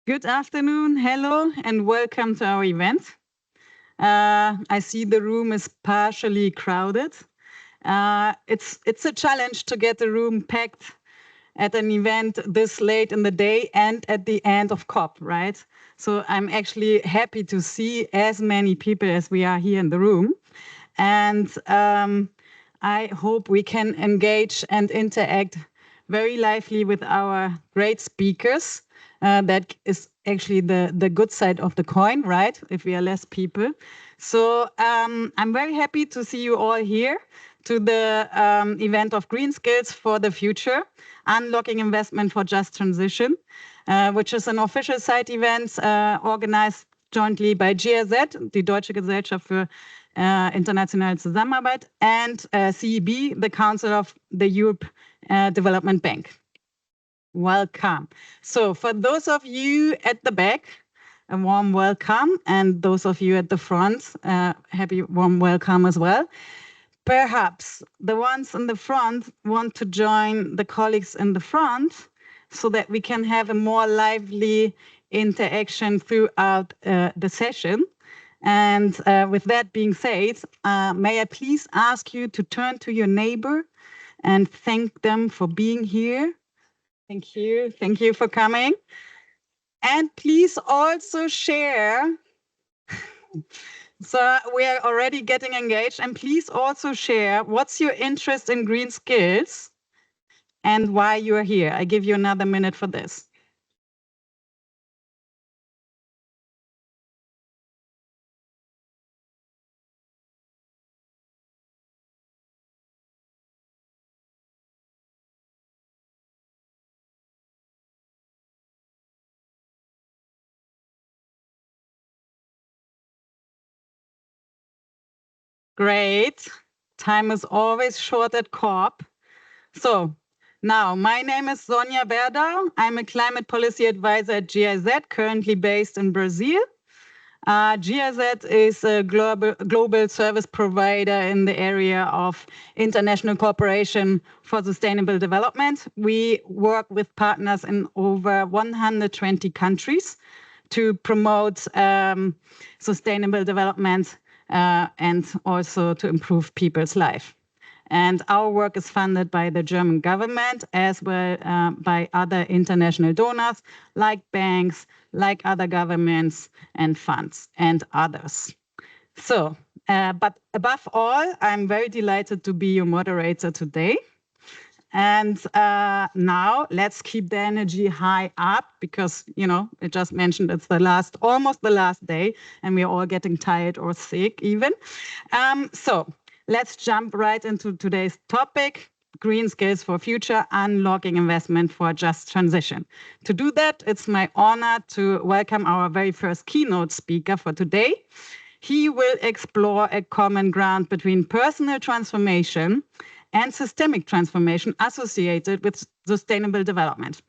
Good afternoon, hello, and welcome to our event. I see the room is partially crowded. It's a challenge to get the room packed at an event this late in the day and at the end of COP, right? So I'm actually happy to see as many people as we are here in the room. And I hope we can engage and interact very lively with our great speakers. That is actually the good side of the coin, right? If we are less people. So I'm very happy to see you all here to the event of Green Skills for the Future, Unlocking Investment for Just Transition, which is an official side event organized jointly by GIZ, the Deutsche Gesellschaft für Internationale Zusammenarbeit, and CEB, the Council of the Europe Development Bank. Welcome. So for those of you at the back, a warm welcome, and those of you at the front, happy warm welcome as well. Perhaps the ones in the front want to join the colleagues in the front so that we can have a more lively interaction throughout the session. And with that being said, may I please ask you to turn to your neighbor and thank them for being here. Thank you. Thank you for coming. And please also share. So we are already getting engaged, and please also share what's your interest in green skills and why you are here. I give you another minute for this. Great. Time is always short at COP. So now, my name is Sonja Berdau. I'm a climate policy advisor at GIZ, currently based in Brazil. GIZ is a global service provider in the area of international cooperation for sustainable development. We work with partners in over 120 countries to promote sustainable development and also to improve people's life. And our work is funded by the German government as well by other international donors like banks, like other governments and funds and others. So, but above all, I'm very delighted to be your moderator today. And now let's keep the energy high up because, you know, I just mentioned it's almost the last day and we're all getting tired or sick even. So let's jump right into today's topic, Green Skills for Future, Unlocking Investment for Just Transition. To do that, it's my honor to welcome our very first keynote speaker for today. He will explore a common ground between personal transformation and systemic transformation associated with sustainable development.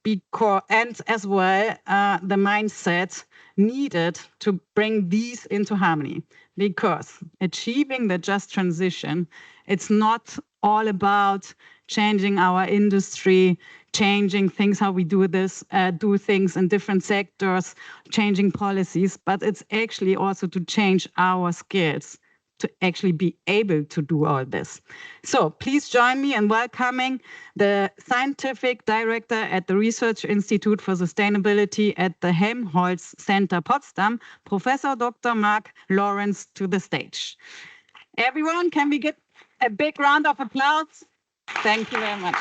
And as well, the mindset needed to bring these into harmony. Because achieving the just transition, it's not all about changing our industry, changing things, how we do things in different sectors, changing policies, but it's actually also to change our skills to actually be able to do all this. So please join me in welcoming the scientific director at the Research Institute for Sustainability at the Helmholtz Center Potsdam, Professor Dr. Mark Lawrence, to the stage. Everyone, can we get a big round of applause? Thank you very much.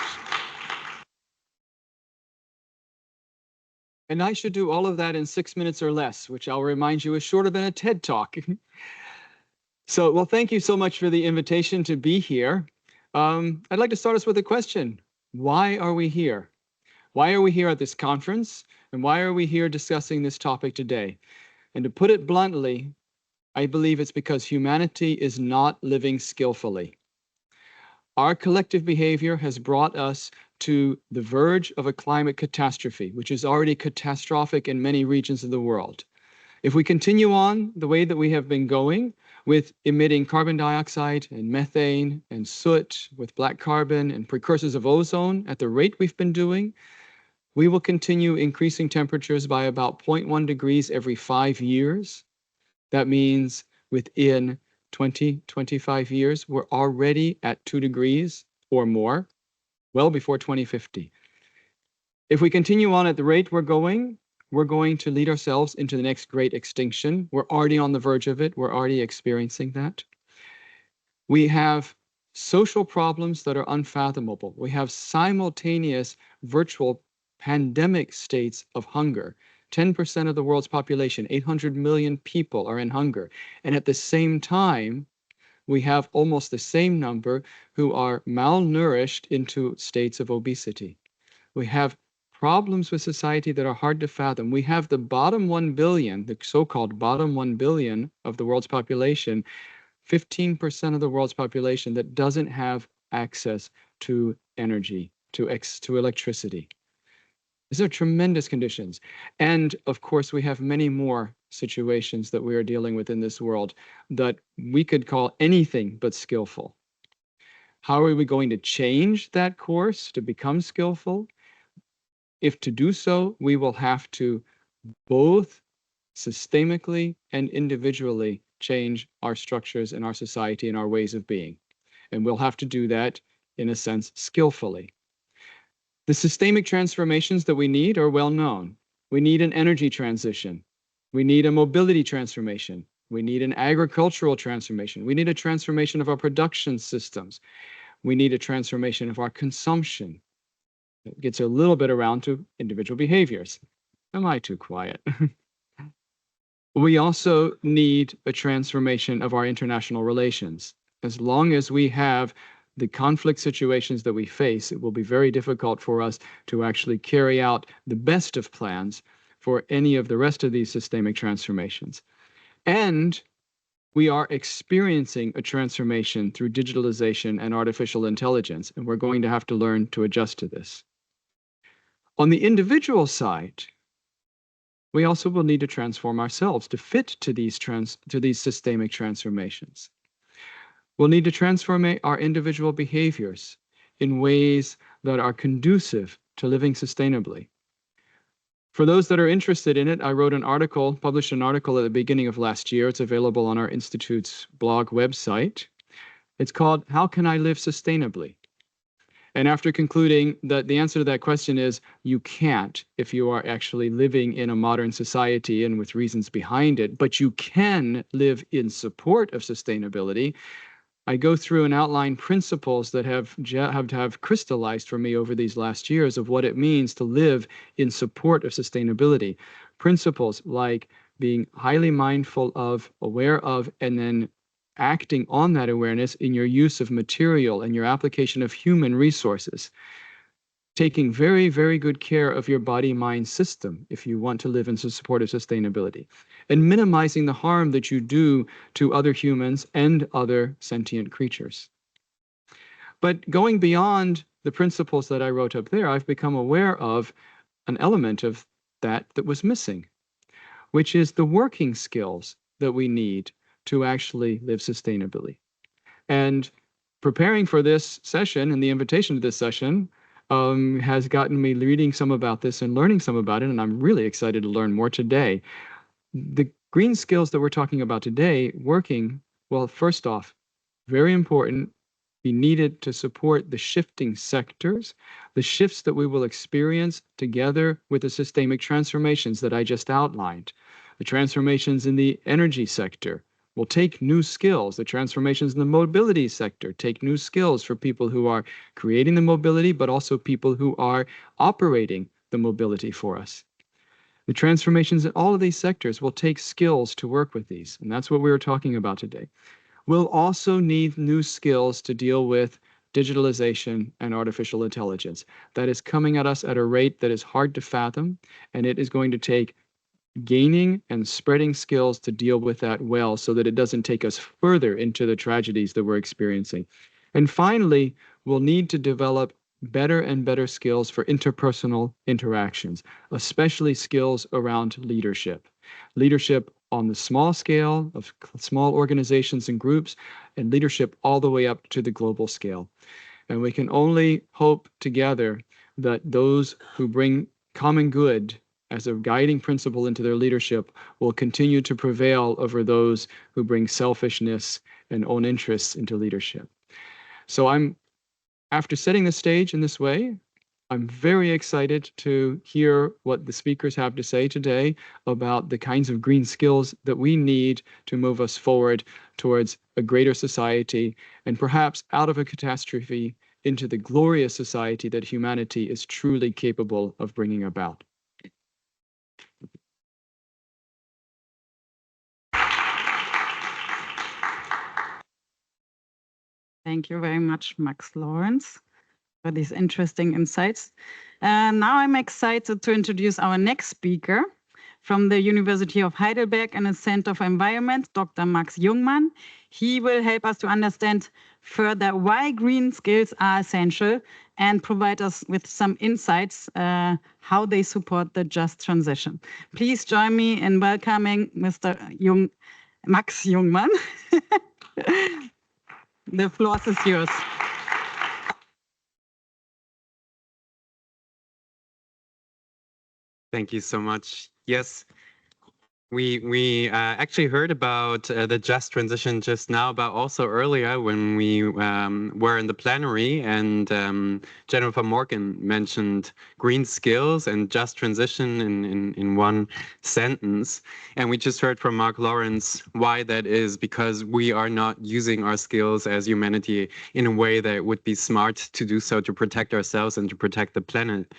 And I should do all of that in 6 minutes or less, which I'll remind you is shorter than a TED Talk. So, well, thank you so much for the invitation to be here. I'd like to start us with a question. Why are we here? Why are we here at this conference? And why are we here discussing this topic today? And to put it bluntly, I believe it's because humanity is not living skillfully. Our collective behavior has brought us to the verge of a climate catastrophe, which is already catastrophic in many regions of the world. If we continue on the way that we have been going, with emitting carbon dioxide and methane and soot, with black carbon and precursors of ozone at the rate we've been doing, We will continue increasing temperatures by about 0.1 degrees every 5 years. That means within 20, 25 years, we're already at 2 degrees or more, well before 2050. If we continue on at the rate we're going to lead ourselves into the next great extinction. We're already on the verge of it. We're already experiencing that. We have social problems that are unfathomable. We have simultaneous virtual pandemic states of hunger. 10% of the world's population, 800 million people, are in hunger. And at the same time, we have almost the same number who are malnourished into states of obesity. We have problems with society that are hard to fathom. We have the bottom 1 billion, the so-called bottom 1 billion of the world's population, 15% of the world's population that doesn't have access to energy, to electricity. These are tremendous conditions. And of course, we have many more situations that we are dealing with in this world that we could call anything but skillful. How are we going to change that course to become skillful? If to do so, we will have to both systemically and individually change our structures in our society and our ways of being. And we'll have to do that, in a sense, skillfully. The systemic transformations that we need are well known. We need an energy transition. We need a mobility transformation. We need an agricultural transformation. We need a transformation of our production systems. We need a transformation of our consumption. It gets a little bit around to individual behaviors. Am I too quiet? We also need a transformation of our international relations. As long as we have the conflict situations that we face, it will be very difficult for us to actually carry out the best of plans for any of the rest of these systemic transformations. And we are experiencing a transformation through digitalization and artificial intelligence, and we're going to have to learn to adjust to this. On the individual side, we also will need to transform ourselves to fit to these systemic transformations. We'll need to transform our individual behaviors in ways that are conducive to living sustainably. For those that are interested in it, I published an article at the beginning of last year. It's available on our Institute's blog website. It's called, "How Can I Live Sustainably?" And after concluding that the answer to that question is you can't if you are actually living in a modern society and with reasons behind it, but you can live in support of sustainability, I go through and outline principles that have crystallized for me over these last years of what it means to live in support of sustainability. Principles like being highly mindful of, aware of, and then acting on that awareness in your use of material and your application of human resources. Taking very, very good care of your body-mind system if you want to live in support of sustainability. And minimizing the harm that you do to other humans and other sentient creatures. But going beyond the principles that I wrote up there, I've become aware of an element of that was missing, which is the working skills that we need to actually live sustainably. And preparing for this session and the invitation to this session has gotten me reading some about this and learning some about it, and I'm really excited to learn more today. The green skills that we're talking about today, working, well, first off, very important, be needed to support the shifting sectors, the shifts that we will experience together with the systemic transformations that I just outlined. The transformations in the energy sector will take new skills. The transformations in the mobility sector take new skills for people who are creating the mobility, but also people who are operating the mobility for us. The transformations in all of these sectors will take skills to work with these, and that's what we were talking about today. We'll also need new skills to deal with digitalization and artificial intelligence. That is coming at us at a rate that is hard to fathom, and it is going to take gaining and spreading skills to deal with that well so that it doesn't take us further into the tragedies that we're experiencing. And finally, we'll need to develop better and better skills for interpersonal interactions, especially skills around leadership. Leadership on the small scale of small organizations and groups, and leadership all the way up to the global scale. And we can only hope together that those who bring common good as a guiding principle into their leadership will continue to prevail over those who bring selfishness and own interests into leadership. So after setting the stage in this way, I'm very excited to hear what the speakers have to say today about the kinds of green skills that we need to move us forward towards a greater society and perhaps out of a catastrophe into the glorious society that humanity is truly capable of bringing about. Thank you very much, Max Lawrence, for these interesting insights. Now I'm excited to introduce our next speaker from the University of Heidelberg and the Center for Environment, Dr. Max Jungmann. He will help us to understand further why green skills are essential and provide us with some insights how they support the just transition. Please join me in welcoming Mr. Max Jungmann. The floor is yours. Thank you so much. Yes, we actually heard about the just transition just now, but also earlier when we were in the plenary, and Jennifer Morgan mentioned green skills and just transition in one sentence. And we just heard from Mark Lawrence why that is, because we are not using our skills as humanity in a way that would be smart to do so to protect ourselves and to protect the planet.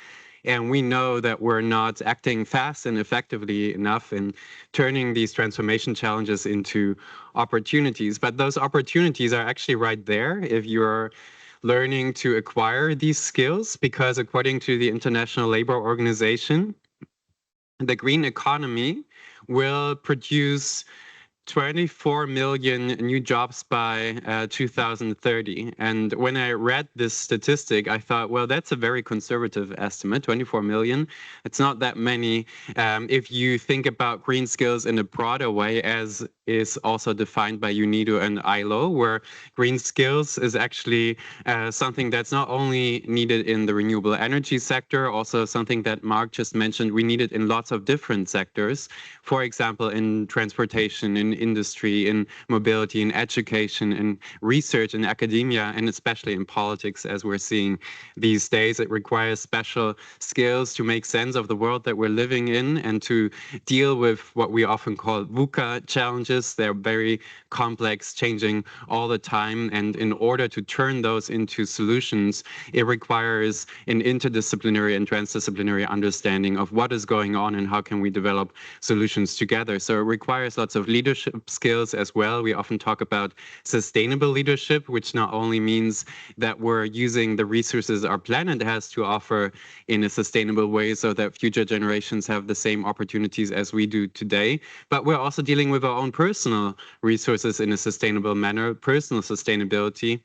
And we know that we're not acting fast and effectively enough in turning these transformation challenges into opportunities. But those opportunities are actually right there if you're learning to acquire these skills, because according to the International Labour Organization, the green economy will produce 24 million new jobs by 2030. And when I read this statistic, I thought, well, that's a very conservative estimate, 24 million. It's not that many. If you think about green skills in a broader way, as is also defined by UNIDO and ILO, where green skills is actually something that's not only needed in the renewable energy sector, also something that Mark just mentioned, we need it in lots of different sectors. For example, in transportation, in industry, in mobility, in education, in research, in academia, and especially in politics, as we're seeing these days. It requires special skills to make sense of the world that we're living in and to deal with what we often call VUCA challenges. They're very complex, changing all the time. And in order to turn those into solutions, it requires an interdisciplinary and transdisciplinary understanding of what is going on and how can we develop solutions together. So it requires lots of leadership skills as well. We often talk about sustainable leadership, which not only means that we're using the resources our planet has to offer in a sustainable way so that future generations have the same opportunities as we do today, but we're also dealing with our own personal resources in a sustainable manner, personal sustainability,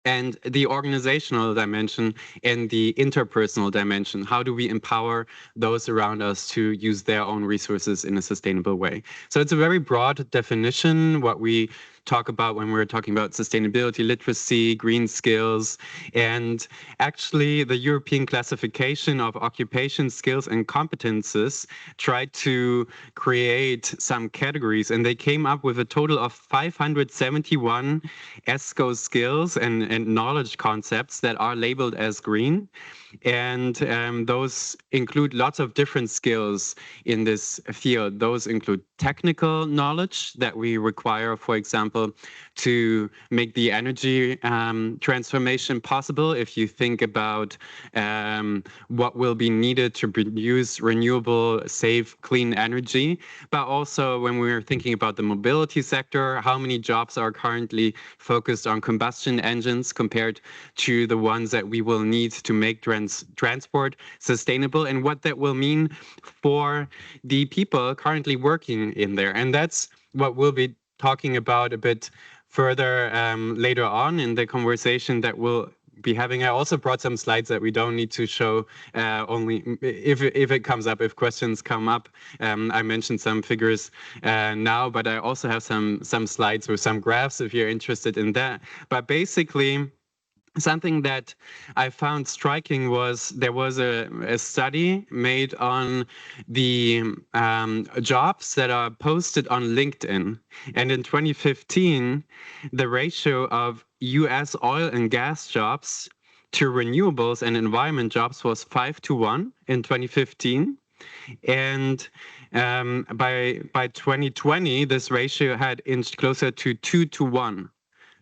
and the organizational dimension and the interpersonal dimension. How do we empower those around us to use their own resources in a sustainable way? So it's a very broad definition, what we talk about when we're talking about sustainability, literacy, green skills. And actually, the European classification of occupation skills and competences tried to create some categories, and they came up with a total of 571 ESCO skills and knowledge concepts that are labeled as green. And those include lots of different skills in this field. Those include technical knowledge that we require, for example, to make the energy transformation possible. If you think about what will be needed to produce renewable, safe, clean energy, but also when we're thinking about the mobility sector, how many jobs are currently focused on combustion engines compared to the ones that we will need to make transport sustainable, and what that will mean for the people currently working in there. And that's what we'll be talking about a bit further later on in the conversation that we'll be having. I also brought some slides that we don't need to show only if it comes up, if questions come up. I mentioned some figures now, but I also have some slides with some graphs if you're interested in that. But basically, something that I found striking was there was a study made on the jobs that are posted on LinkedIn. And in 2015, the ratio of US oil and gas jobs to renewables and environment jobs was 5-1 in 2015. And by 2020, this ratio had inched closer to 2-1.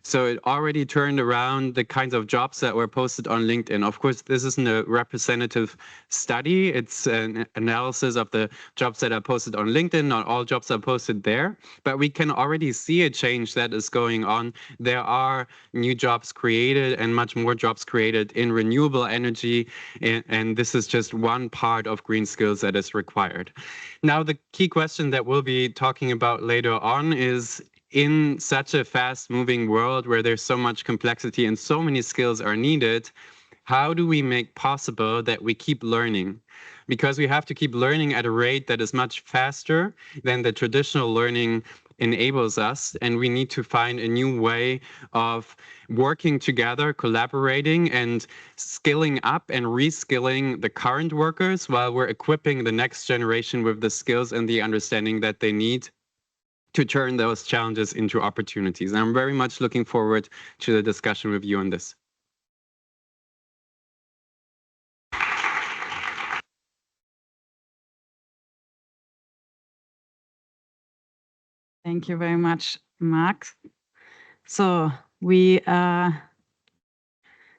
So it already turned around the kinds of jobs that were posted on LinkedIn. Of course, this isn't a representative study. It's an analysis of the jobs that are posted on LinkedIn. Not all jobs are posted there, but we can already see a change that is going on. There are new jobs created and much more jobs created in renewable energy. And this is just one part of green skills that is required. Now, the key question that we'll be talking about later on is, in such a fast-moving world where there's so much complexity and so many skills are needed, how do we make possible that we keep learning? Because we have to keep learning at a rate that is much faster than the traditional learning enables us, and we need to find a new way of working together, collaborating, and skilling up and reskilling the current workers while we're equipping the next generation with the skills and the understanding that they need to turn those challenges into opportunities. And I'm very much looking forward to the discussion with you on this. Thank you very much, Mark. So we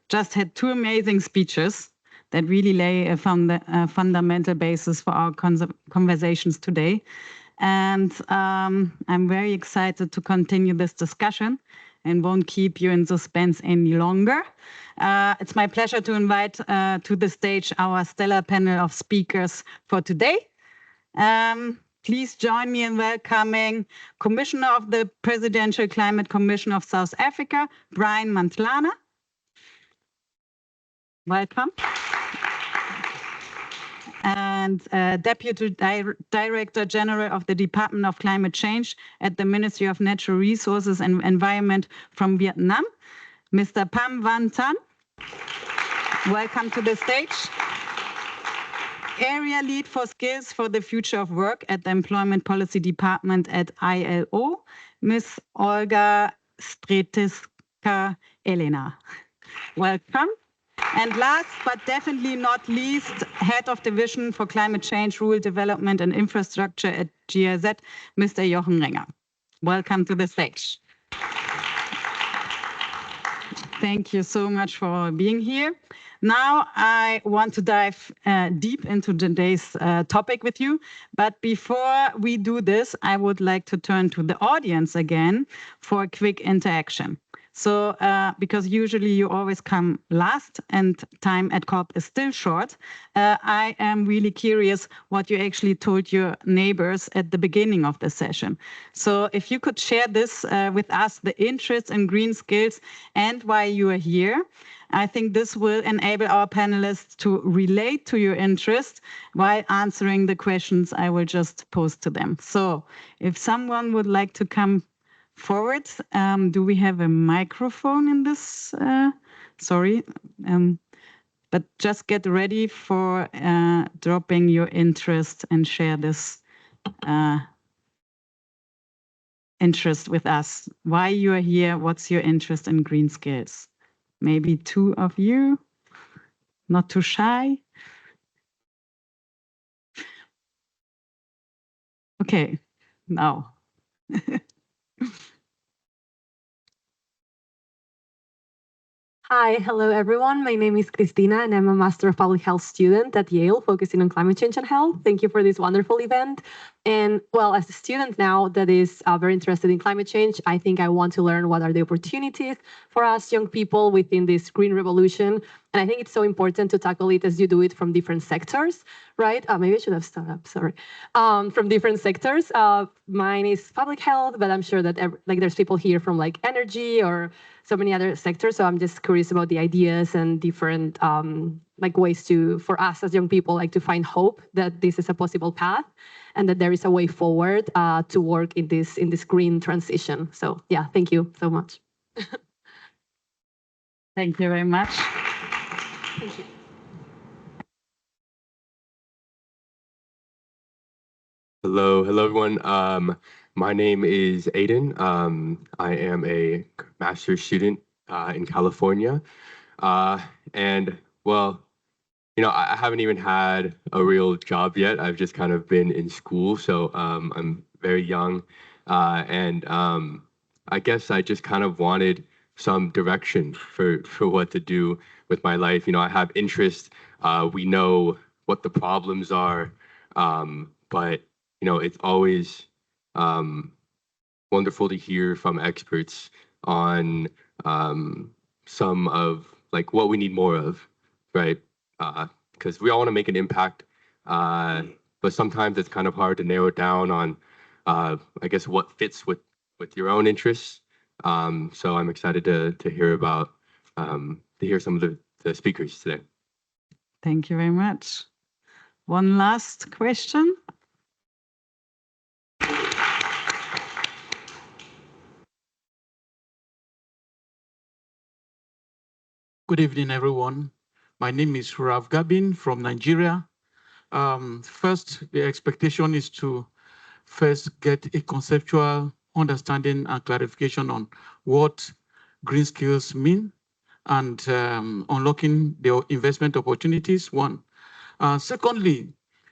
just had two amazing speeches that really lay a fundamental basis for our conversations today. And I'm very excited to continue this discussion and won't keep you in suspense any longer. It's my pleasure to invite to the stage our stellar panel of speakers for today. Please join me in welcoming Commissioner of the Presidential Climate Commission of South Africa, Brian Mantlana. Welcome. And Deputy Director General of the Department of Climate Change at the Ministry of Natural Resources and Environment from Vietnam, Mr. Pham Van Tan. Welcome to the stage. Area Lead for Skills for the Future of Work at the Employment Policy Department at ILO, Ms. Olga Stretiska Elena. Welcome. And last but definitely not least, Head of Division for Climate Change, Rural Development and Infrastructure at GIZ, Mr. Jochen Renger. Welcome to the stage. Thank you so much for being here. Now I want to dive deep into today's topic with you. But before we do this, I would like to turn to the audience again for a quick interaction. So because usually you always come last and time at COP is still short, I am really curious what you actually told your neighbors at the beginning of the session. So if you could share this with us, the interest in green skills and why you are here, I think this will enable our panelists to relate to your interest while answering the questions I will just pose to them. So if someone would like to come forward, do we have a microphone in this? Sorry, but just get ready for dropping your interest and share this interest with us. Why you are here, what's your interest in green skills? Maybe two of you, not too shy. Okay, now. Hi, hello everyone. My name is Cristina and I'm a Master of Public Health student at Yale, focusing on climate change and health. Thank you for this wonderful event. And well, as a student now that is very interested in climate change, I think I want to learn what are the opportunities for us young people within this green revolution. And I think it's so important to tackle it as you do it from different sectors, right? Maybe I should have started up, sorry. From different sectors. Mine is public health, but I'm sure that there's people here from like energy or so many other sectors. So I'm just curious about the ideas and different ways for us as young people to find hope that this is a possible path and that there is a way forward to work in this green transition. So yeah, thank you so much. Thank you very much. Thank you. Hello, everyone. My name is Aiden. I am a master's student in California. And well, I haven't even had a real job yet. I've just kind of been in school, so I'm very young. And I guess I just kind of wanted some direction for what to do with my life. I have interest. We know what the problems are, but it's always wonderful to hear from experts on some of like what we need more of, right? Because we all want to make an impact, but sometimes it's kind of hard to narrow down on, I guess, what fits with your own interests. So I'm excited to hear about to hear some of the speakers today. Thank you very much. One last question. Good evening, everyone. My name is Rav Gabin from Nigeria. First, the expectation is to first get a conceptual understanding and clarification on what green skills mean and unlocking the investment opportunities, one. Secondly,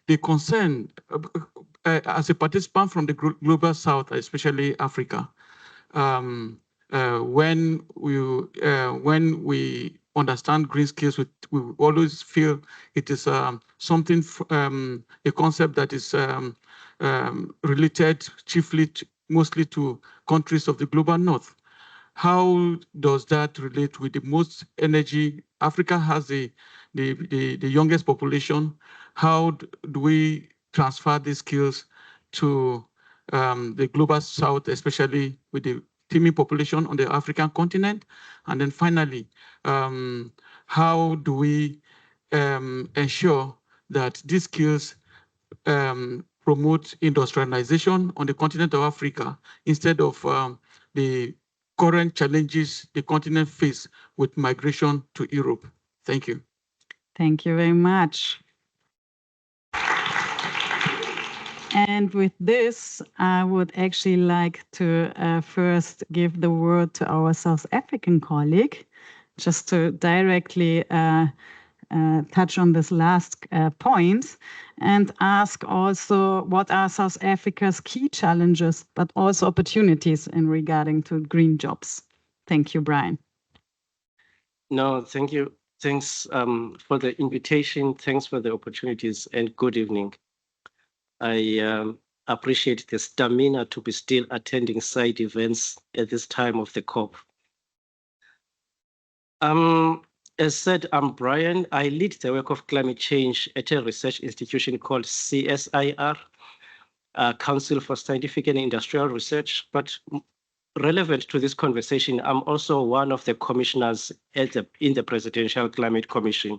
the concern as a participant from the global south, especially Africa, when we understand green skills, we always feel it is something, a concept that is related chiefly, mostly to countries of the global north. How does that relate with the most energy? Africa has the youngest population. How do we transfer these skills to the global south, especially with the teeming population on the African continent? And then finally, how do we ensure that these skills promote industrialization on the continent of Africa instead of the current challenges the continent face with migration to Europe? Thank you. Thank you very much. And with this, I would actually like to first give the word to our South African colleague, just to directly touch on this last point and ask also what are South Africa's key challenges, but also opportunities in regarding to green jobs. Thank you, Brian. No, thank you. Thanks for the invitation. Thanks for the opportunities and good evening. I appreciate the stamina to be still attending side events at this time of the COP. As said, I'm Brian. I lead the work of climate change at a research institution called CSIR, Council for Scientific and Industrial Research. But relevant to this conversation, I'm also one of the commissioners in the Presidential Climate Commission.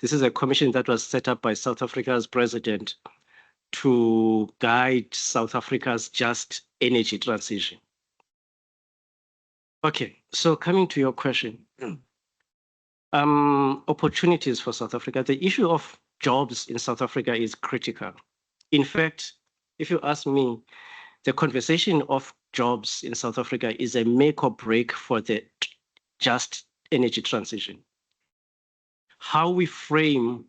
This is a commission that was set up by South Africa's president to guide South Africa's just energy transition. Okay, so coming to your question. Opportunities for South Africa. The issue of jobs in South Africa is critical. In fact, if you ask me, the conversation of jobs in South Africa is a make or break for the just energy transition. How we frame,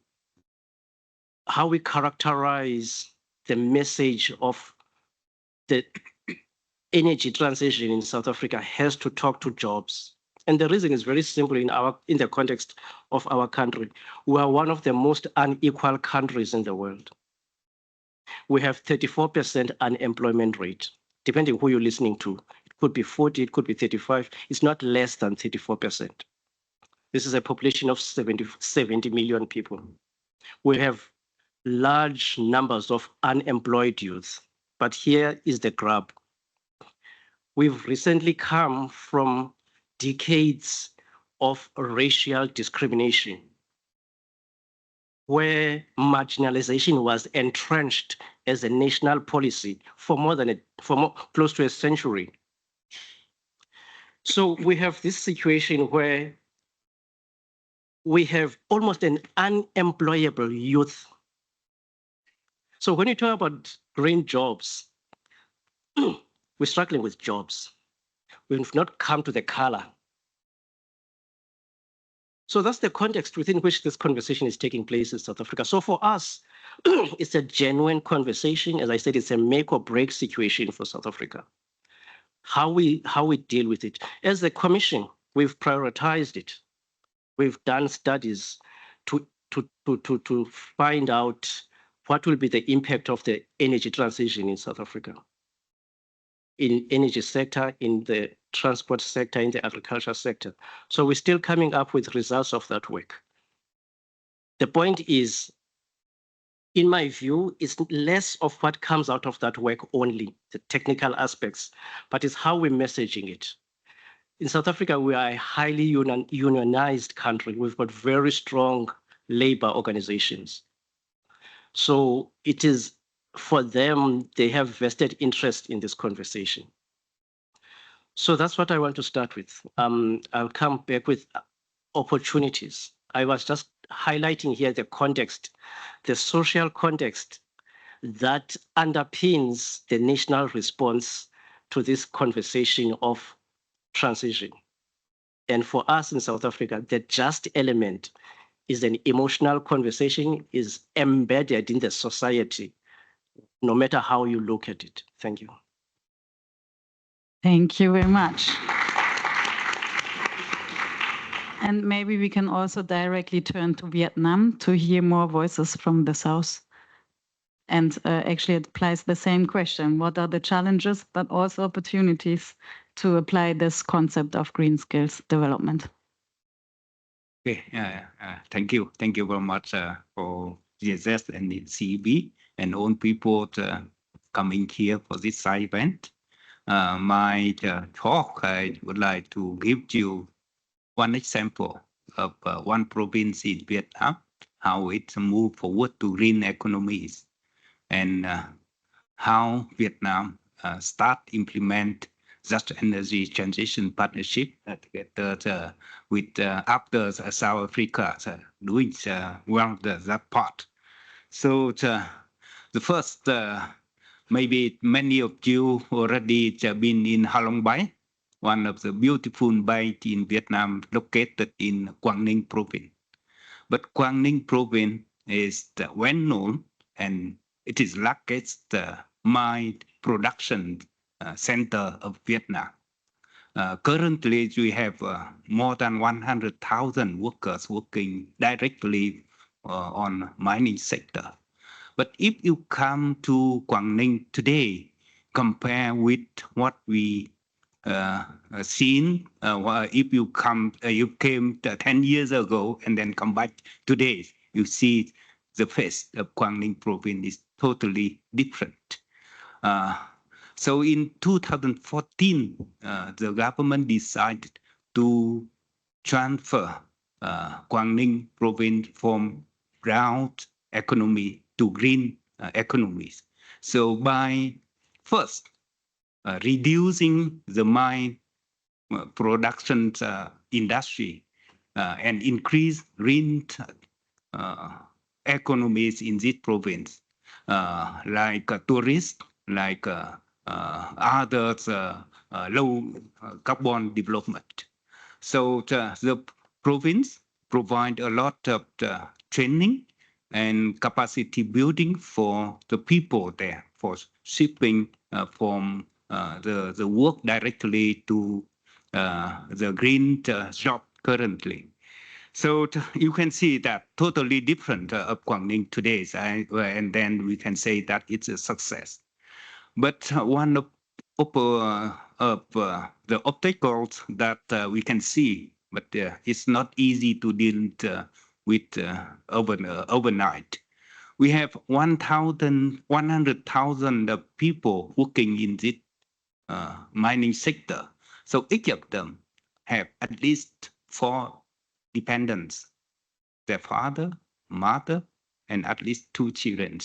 how we characterize the message of the energy transition in South Africa has to talk to jobs. And the reason is very simple in the context of our country. We are one of the most unequal countries in the world. We have 34% unemployment rate, depending who you're listening to. It could be 40, it could be 35. It's not less than 34%. This is a population of 70 million people. We have large numbers of unemployed youth. But here is the grab. We've recently come from decades of racial discrimination, where marginalization was entrenched as a national policy for close to a century. So we have this situation where we have almost an unemployable youth. So when you talk about green jobs, we're struggling with jobs. We've not come to the color. So that's the context within which this conversation is taking place in South Africa. So for us, it's a genuine conversation. As I said, it's a make or break situation for South Africa. How we deal with it. As a commission, we've prioritized it. We've done studies to find out what will be the impact of the energy transition in South Africa, in energy sector, in the transport sector, in the agriculture sector. So we're still coming up with results of that work. The point is, in my view, it's less of what comes out of that work only, the technical aspects, but it's how we're messaging it. In South Africa, we are a highly unionized country. We've got very strong labor organizations. So it is for them, they have vested interest in this conversation. So that's what I want to start with. I'll come back with opportunities. I was just highlighting here the context, the social context that underpins the national response to this conversation of transition. And for us in South Africa, the just element is an emotional conversation, is embedded in the society, no matter how you look at it. Thank you. Thank you very much. And maybe we can also directly turn to Vietnam to hear more voices from the South. And actually it applies the same question. What are the challenges, but also opportunities to apply this concept of green skills development? Okay, thank you. Thank you very much for GSS and the CEB and all people coming here for this side event. My talk, I would like to give you one example of one province in Vietnam, how it moved forward to green economies, and how Vietnam start implement just energy transition partnership together with after South Africa doing well that part. So the first, maybe many of you already been in Halong Bay, one of the beautiful bay in Vietnam located in Quang Ninh province. But Quang Ninh province is well known and it is largest mine production center of Vietnam. Currently, we have more than 100,000 workers working directly on mining sector. But if you come to Quang Ninh today, compare with what we seen, if you came 10 years ago and then come back today, you see the face of Quang Ninh province is totally different. So in 2014, the government decided to transfer Quang Ninh province from brown economy to green economies. So by first reducing the mine production industry and increase green economies in this province, like tourists, like others low carbon development. So the province provide a lot of training and capacity building for the people there, for shipping from the work directly to the green job currently. So you can see that totally different of Quang Ninh today, and then we can say that it's a success. But one of the obstacles that we can see, but it's not easy to deal with overnight. We have 100,000 people working in this mining sector. So each of them have at least 4 dependents, their father, mother, and at least 2 children,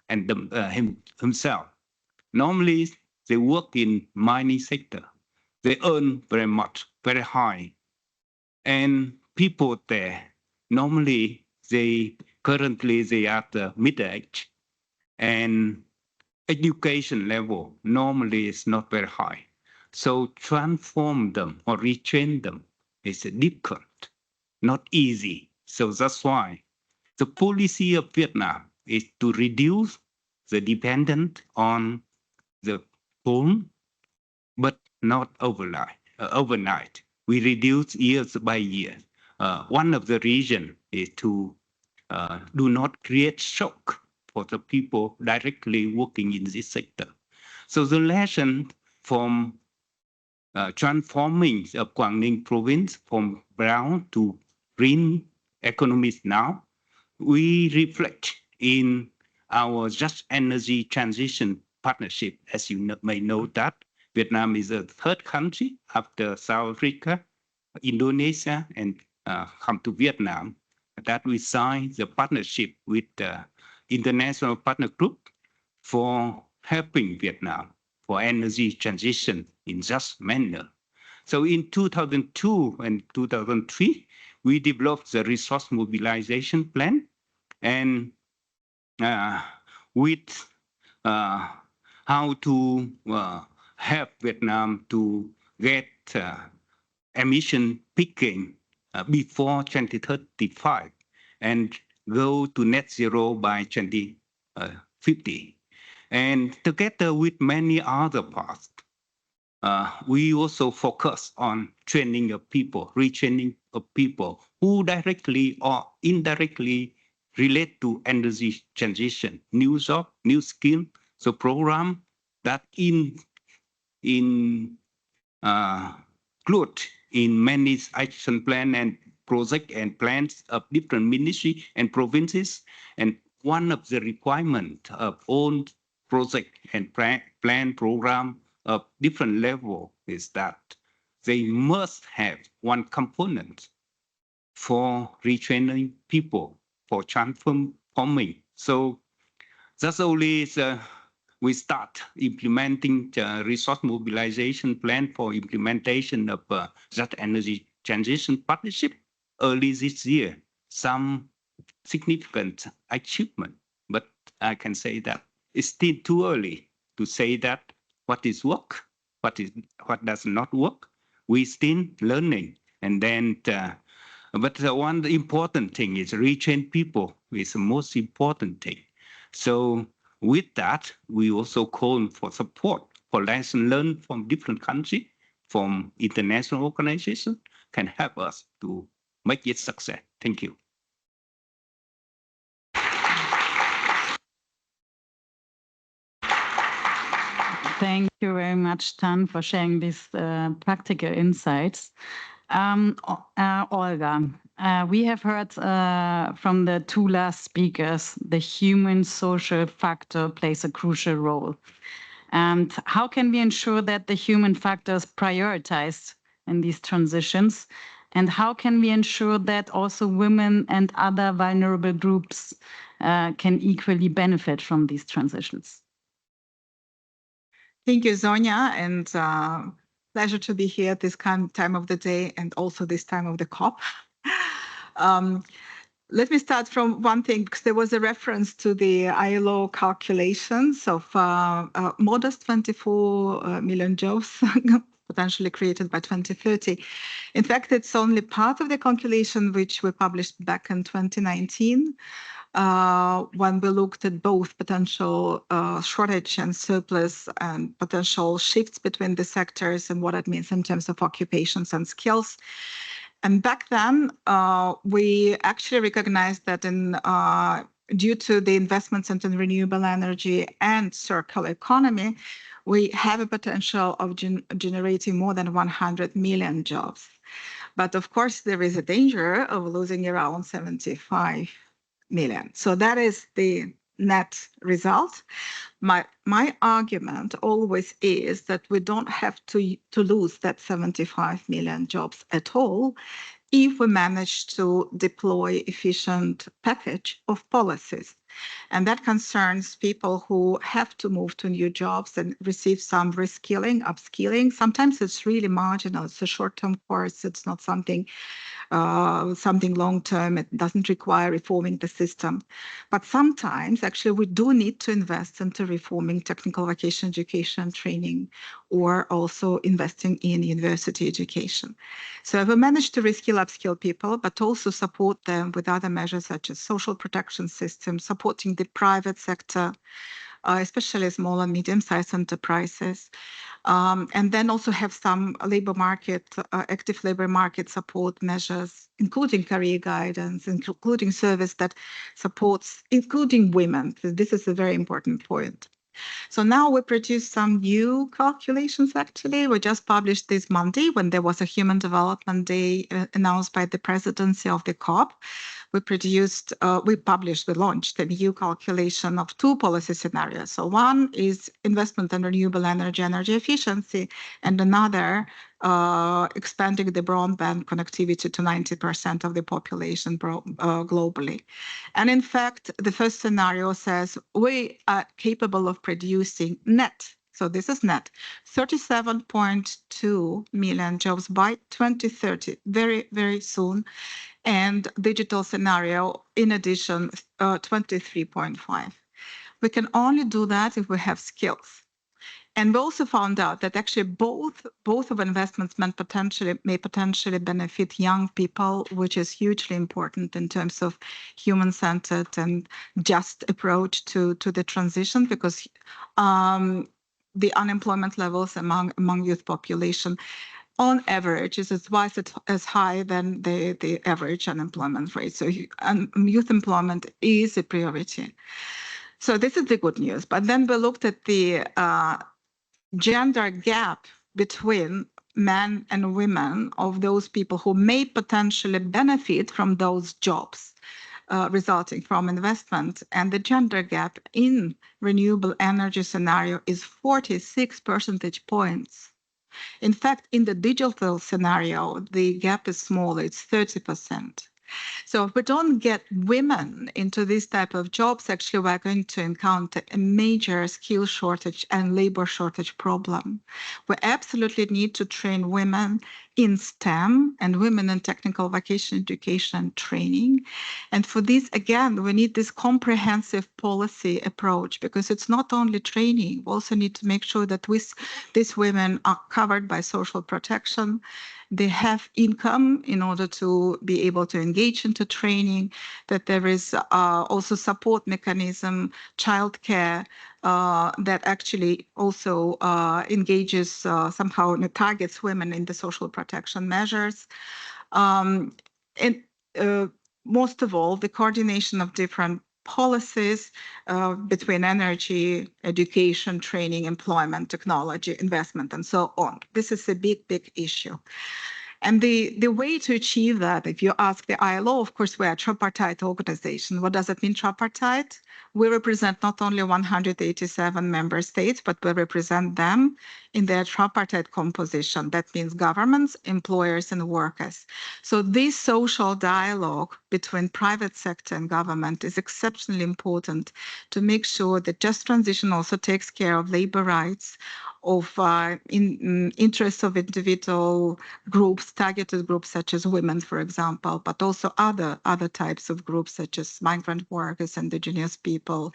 and himself. Normally, they work in mining sector. They earn very much, very high. And people there normally currently they are the middle age, and education level normally is not very high. So transform them or retrain them is difficult, not easy. So that's why the policy of Vietnam is to reduce the dependence on the coal, but not overnight. We reduce years by year. One of the reasons is to do not create shock for the people directly working in this sector. So the lesson from transforming the Quảng Ninh province from brown to green economies now, we reflect in our just energy transition partnership. As you may know that Vietnam is the third country after South Africa, Indonesia, and come to Vietnam, that we signed the partnership with the International Partner Group for helping Vietnam for energy transition in just manner. So in 2002 and 2003, we developed the resource mobilization plan, and with how to help Vietnam to get emission peaking before 2035 and go to net zero by 2050. And together with many other parts, we also focus on training of people, retraining of people who directly or indirectly relate to energy transition, new job, new skill. So program that include in many action plan and project and plans of different ministry and provinces. And one of the requirements of all project and plan program of different level is that they must have one component for retraining people, for transforming. So that's only we start implementing the resource mobilization plan for implementation of that energy transition partnership early this year. Some significant achievement, but I can say that it's still too early to say that what is work, what does not work. We still learning, and then. But the one important thing is retrain people is the most important thing. So with that, we also call for support for lessons learned from different countries, from international organizations, can help us to make it success. Thank you. Thank you very much, Tan, for sharing these practical insights. Olga, we have heard from the two last speakers, the human social factor plays a crucial role. And how can we ensure that the human factor is prioritized in these transitions? And how can we ensure that also women and other vulnerable groups can equally benefit from these transitions? Thank you, Sonia, and pleasure to be here at this time of the day and also this time of the COP. Let me start from one thing, because there was a reference to the ILO calculations of modest 24 million jobs potentially created by 2030. In fact, it's only part of the calculation which we published back in 2019. When we looked at both potential shortage and surplus and potential shifts between the sectors and what it means in terms of occupations and skills. And back then, we actually recognized that due to the investments into renewable energy and circular economy, we have a potential of generating more than 100 million jobs. But of course, there is a danger of losing around 75 million. So that is the net result. My argument always is that we don't have to lose that 75 million jobs at all if we manage to deploy efficient package of policies. And that concerns people who have to move to new jobs and receive some reskilling, upskilling. Sometimes it's really marginal. It's a short-term course. It's not something something long-term. It doesn't require reforming the system. But sometimes, actually, we do need to invest into reforming technical vocational education training, or also investing in university education. So we managed to reskill, upskill people, but also support them with other measures such as social protection systems, supporting the private sector, especially small and medium-sized enterprises. And then also have some labor market, active labor market support measures, including career guidance, including service that supports, including women. This is a very important point. So now we produced some new calculations, actually. We just published this Monday when there was a Human Development Day announced by the presidency of the COP. We launched a new calculation of two policy scenarios. So one is investment in renewable energy, energy efficiency, and another expanding the broadband connectivity to 90% of the population globally. And in fact, the first scenario says we are capable of producing net, so this is net, 37.2 million jobs by 2030, very, very soon. And digital scenario, in addition, 23.5. We can only do that if we have skills. And we also found out that actually both of investments may potentially benefit young people, which is hugely important in terms of human-centered and just approach to the transition, because the unemployment levels among youth population on average is twice as high than the average unemployment rate. So youth employment is a priority. So this is the good news. But then we looked at the gender gap between men and women of those people who may potentially benefit from those jobs resulting from investment. And the gender gap in renewable energy scenario is 46 percentage points. In fact, in the digital scenario, the gap is smaller, it's 30%. So if we don't get women into this type of jobs, actually, we're going to encounter a major skill shortage and labor shortage problem. We absolutely need to train women in STEM and women in technical vocational education training. And for this, again, we need this comprehensive policy approach, because it's not only training. We also need to make sure that these women are covered by social protection. They have income in order to be able to engage into training, that there is also support mechanism, childcare, that actually also engages somehow and targets women in the social protection measures. And most of all, the coordination of different policies between energy, education, training, employment, technology, investment, and so on. This is a big, big issue. And the way to achieve that, if you ask the ILO, of course, we're a tripartite organization. What does it mean, tripartite? We represent not only 187 member states, but we represent them in their tripartite composition. That means governments, employers, and workers. So this social dialogue between private sector and government is exceptionally important to make sure that just transition also takes care of labor rights, of interests of individual groups, targeted groups such as women, for example, but also other types of groups such as migrant workers, indigenous people,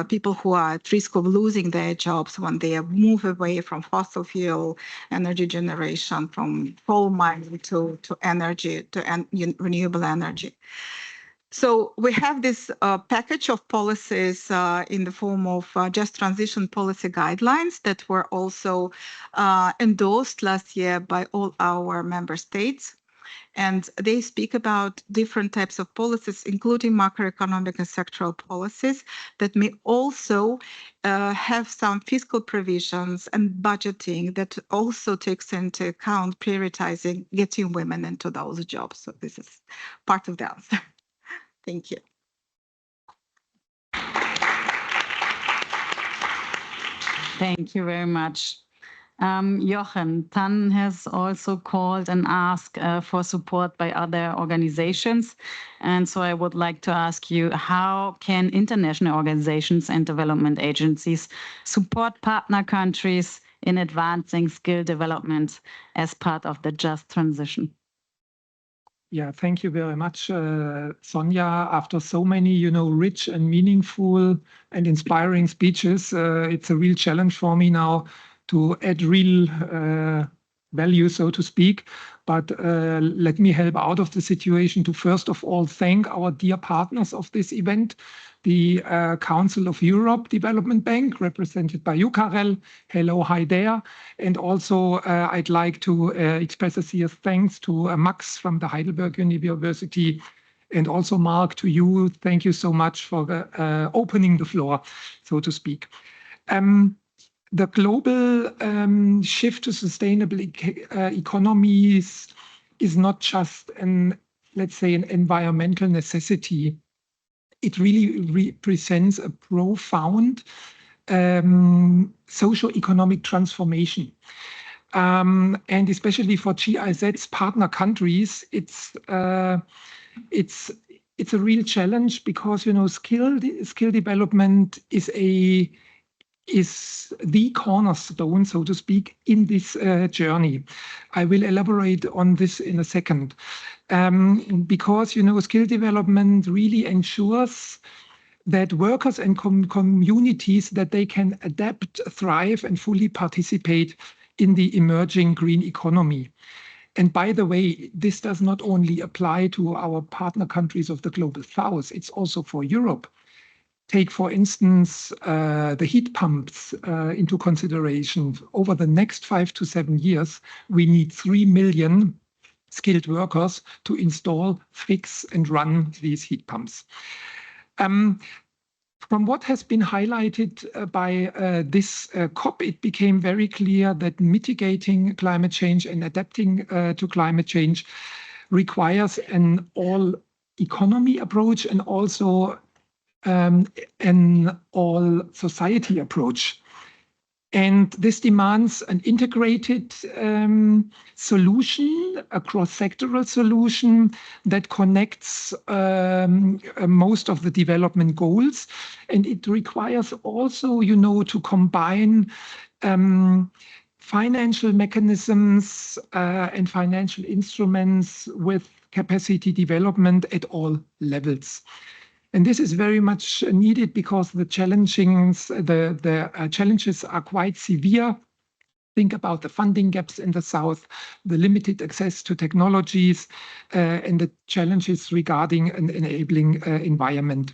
people who are at risk of losing their jobs when they move away from fossil fuel energy generation, from coal mining to energy, to renewable energy. So we have this package of policies in the form of just transition policy guidelines that were also endorsed last year by all our member states. And they speak about different types of policies, including macroeconomic and sectoral policies that may also have some fiscal provisions and budgeting that also takes into account prioritizing getting women into those jobs. So this is part of the answer. Thank you. Thank you very much. Jochen, TAN has also called and asked for support by other organizations. And so I would like to ask you, how can international organizations and development agencies support partner countries in advancing skill development as part of the just transition? Yeah, thank you very much, Sonja. After so many, rich and meaningful and inspiring speeches, it's a real challenge for me now to add real value, so to speak. But let me help out of the situation to first of all thank our dear partners of this event, the Council of Europe Development Bank, represented by you, Karel. Hello, hi there. And also I'd like to express a sincere thanks to Max from the Heidelberg University, and also Mark, to you. Thank you so much for opening the floor, so to speak. The global shift to sustainable economies is not just let's say, an environmental necessity. It really represents a profound socio-economic transformation. And especially for GIZ's partner countries, it's a real challenge because, skill development is the cornerstone, so to speak, in this journey. I will elaborate on this in a second. Because, skill development really ensures that workers and communities, that they can adapt, thrive, and fully participate in the emerging green economy. And by the way, this does not only apply to our partner countries of the Global South, it's also for Europe. Take, for instance, the heat pumps into consideration. Over the next 5 to 7 years, we need 3 million skilled workers to install, fix, and run these heat pumps. From what has been highlighted by this COP, it became very clear that mitigating climate change and adapting to climate change requires an all-economy approach and also an all-society approach. And this demands an integrated solution, a cross-sectoral solution that connects most of the development goals. And it requires also, to combine financial mechanisms and financial instruments with capacity development at all levels. And this is very much needed because the challenges are quite severe. Think about the funding gaps in the South, the limited access to technologies, and the challenges regarding an enabling environment.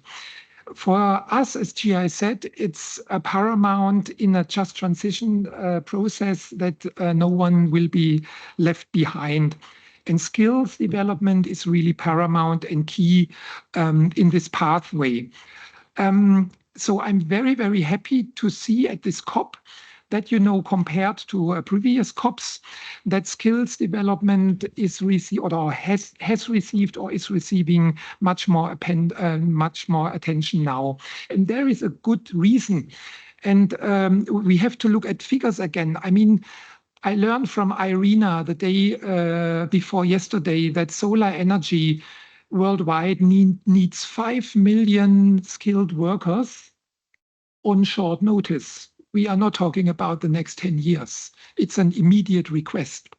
For us as GIZ, it's paramount in a just transition process that no one will be left behind. And skills development is really paramount and key in this pathway. So I'm very, very happy to see at this COP that, compared to previous COPs, that skills development is received or has received or is receiving much more attention now. And there is a good reason. And we have to look at figures again. I mean, I learned from IRENA the day before yesterday that solar energy worldwide needs 5 million skilled workers on short notice. We are not talking about the next 10 years. It's an immediate request.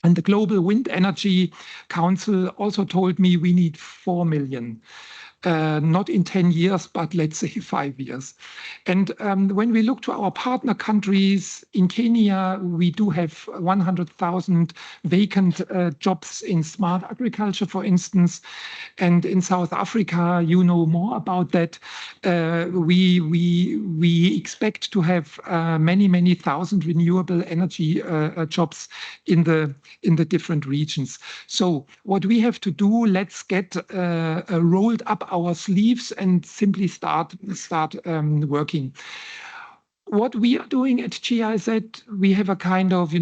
And the Global Wind Energy Council also told me we need 4 million. Not in 10 years, but let's say 5 years. And when we look to our partner countries, in Kenya, we do have 100,000 vacant jobs in smart agriculture, for instance. And in South Africa, you know more about that. We expect to have many thousand renewable energy jobs in the different regions. So what we have to do, let's get rolled up our sleeves and simply start working. What we are doing at GIZ, we have a kind of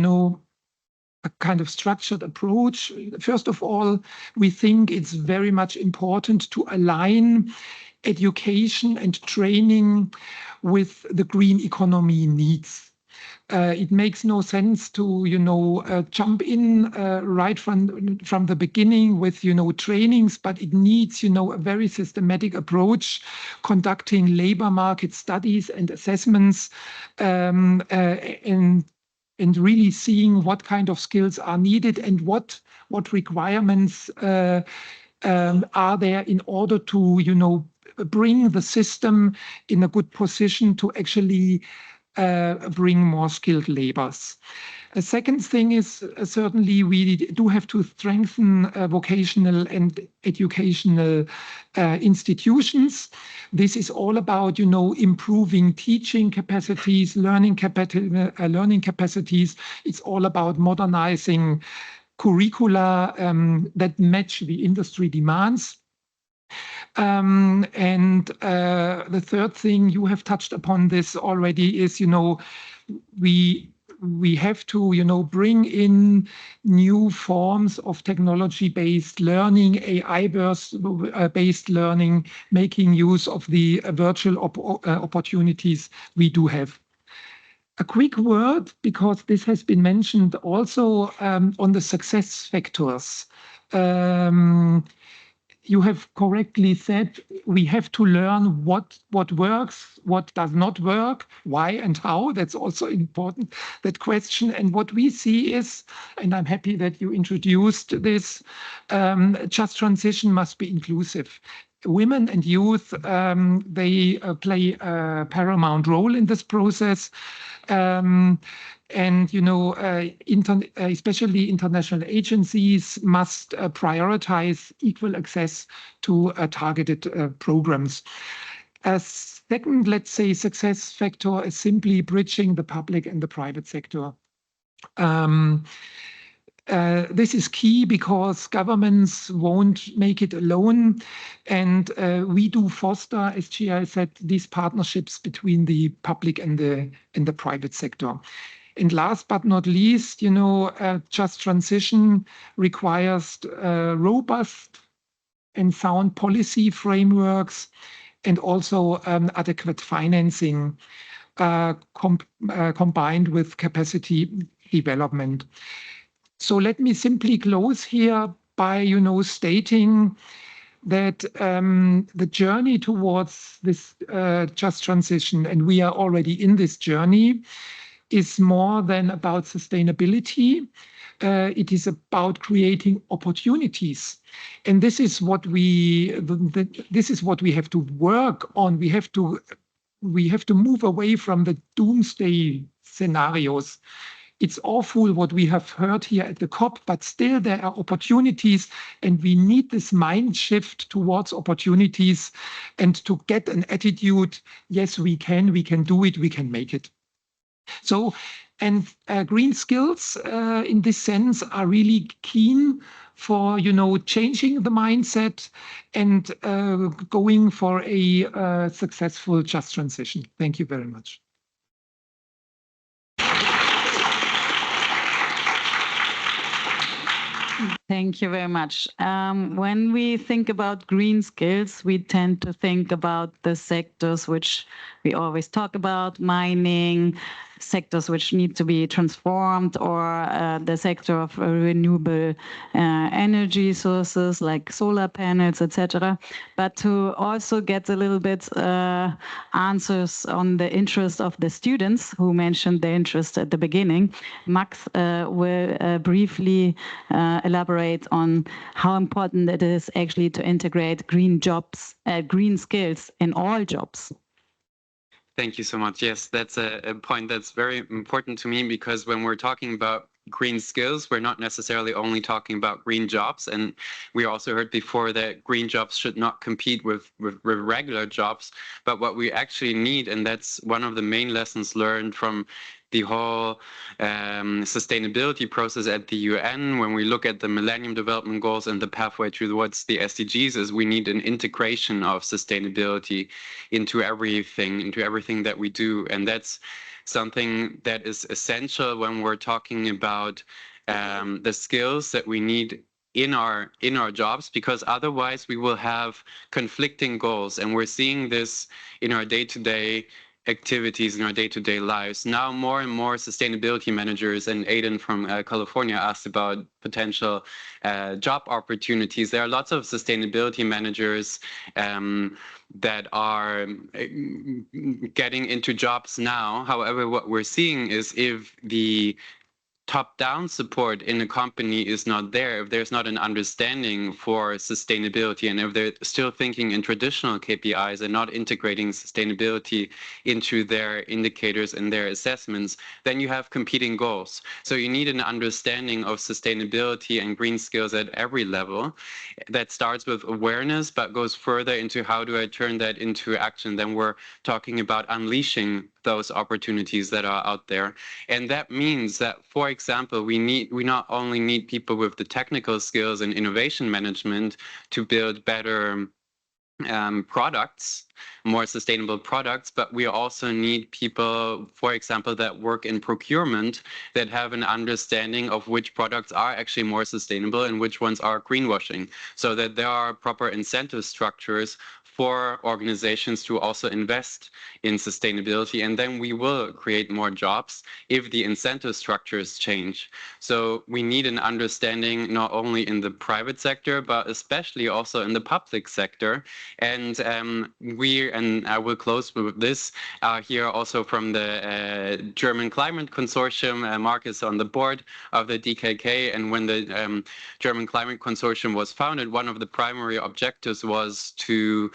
structured approach. First of all, we think it's very much important to align education and training with the green economy needs. It makes no sense to, jump in right from the beginning with, trainings, but it needs, a very systematic approach, conducting labor market studies and assessments, and and really seeing what kind of skills are needed and what requirements are there in order to, bring the system in a good position to actually bring more skilled laborers. A second thing is certainly we do have to strengthen vocational and educational institutions. This is all about, improving teaching capacities, learning capacities. It's all about modernizing curricula that match the industry demands. And the third thing, you have touched upon this already, is, we have to, bring in new forms of technology-based learning, AI-based learning, making use of the virtual opportunities we do have. A quick word, because this has been mentioned also on the success factors. You have correctly said we have to learn what works, what does not work, why and how. That's also important, that question. And what we see is, and I'm happy that you introduced this, just transition must be inclusive. Women and youth, they play a paramount role in this process. And, especially international agencies must prioritize equal access to targeted programs. A second, let's say, success factor is simply bridging the public and the private sector. This is key because governments won't make it alone. And we do foster, as Gia said, these partnerships between the public and the private sector. And last but not least, just transition requires robust and sound policy frameworks and also adequate financing combined with capacity development. So let me simply close here by, stating that the journey towards this just transition, and we are already in this journey, is more than about sustainability. It is about creating opportunities, and this is what we have to work on. We have to move away from the doomsday scenarios. It's awful what we have heard here at the COP, but still there are opportunities, and we need this mind shift towards opportunities and to get an attitude, yes, we can do it, we can make it. So, and green skills in this sense are really keen for, changing the mindset and going for a successful just transition. Thank you very much. Thank you very much. When we think about green skills, we tend to think about the sectors which we always talk about, mining, sectors which need to be transformed, or the sector of renewable energy sources like solar panels, etc. But to also get a little bit answers on the interest of the students who mentioned their interest at the beginning, Max will briefly elaborate on how important it is actually to integrate green skills in all jobs. Thank you so much. Yes, that's a point that's very important to me, because when we're talking about green skills, we're not necessarily only talking about green jobs. And we also heard before that green jobs should not compete with regular jobs. But what we actually need, and that's one of the main lessons learned from the whole sustainability process at the UN, when we look at the Millennium Development Goals and the pathway towards the SDGs, is we need an integration of sustainability into everything that we do. And that's something that is essential when we're talking about the skills that we need in our jobs, because otherwise we will have conflicting goals. And we're seeing this in our day-to-day activities in our day-to-day lives. Now more and more sustainability managers, and Aiden from California asked about potential job opportunities. There are lots of sustainability managers that are getting into jobs now. However, what we're seeing is if the top-down support in a company is not there, if there's not an understanding for sustainability, and if they're still thinking in traditional KPIs and not integrating sustainability into their indicators and their assessments, then you have competing goals. So you need an understanding of sustainability and green skills at every level. That starts with awareness, but goes further into how do I turn that into action. Then we're talking about unleashing those opportunities that are out there. And that means that, for example, we not only need people with the technical skills and innovation management to build better products, more sustainable products, but we also need people, for example, that work in procurement that have an understanding of which products are actually more sustainable and which ones are greenwashing, so that there are proper incentive structures for organizations to also invest in sustainability, and then we will create more jobs if the incentive structures change. So we need an understanding not only in the private sector, but especially also in the public sector. And and I will close with this here also from the German Climate Consortium. Mark is on the board of the DKK, and when the German Climate Consortium was founded, one of the primary objectives was to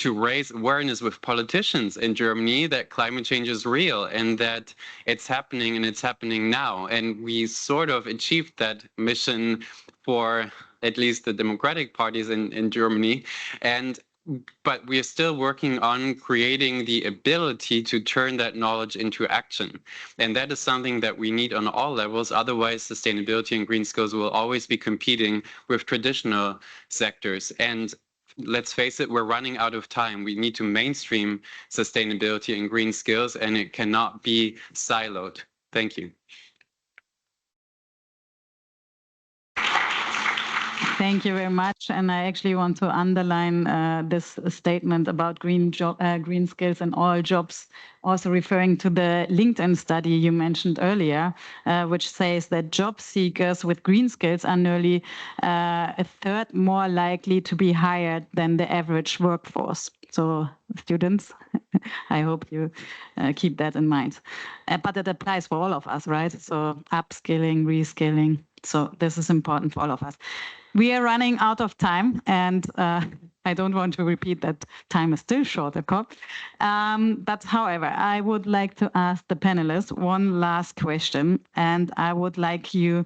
raise awareness with politicians in Germany that climate change is real and that it's happening, and it's happening now. And we sort of achieved that mission for at least the democratic parties in Germany. But we are still working on creating the ability to turn that knowledge into action. And that is something that we need on all levels. Otherwise, sustainability and green skills will always be competing with traditional sectors. And let's face it, we're running out of time. We need to mainstream sustainability and green skills, and it cannot be siloed. Thank you. Thank you very much. And I actually want to underline this statement about green skills and all jobs, also referring to the LinkedIn study you mentioned earlier, which says that job seekers with green skills are nearly a third more likely to be hired than the average workforce. So students, I hope you keep that in mind. But it applies for all of us, right? So upskilling, reskilling. So this is important for all of us. We are running out of time, and I don't want to repeat that time is still short, but however, I would like to ask the panelists one last question, and I would like you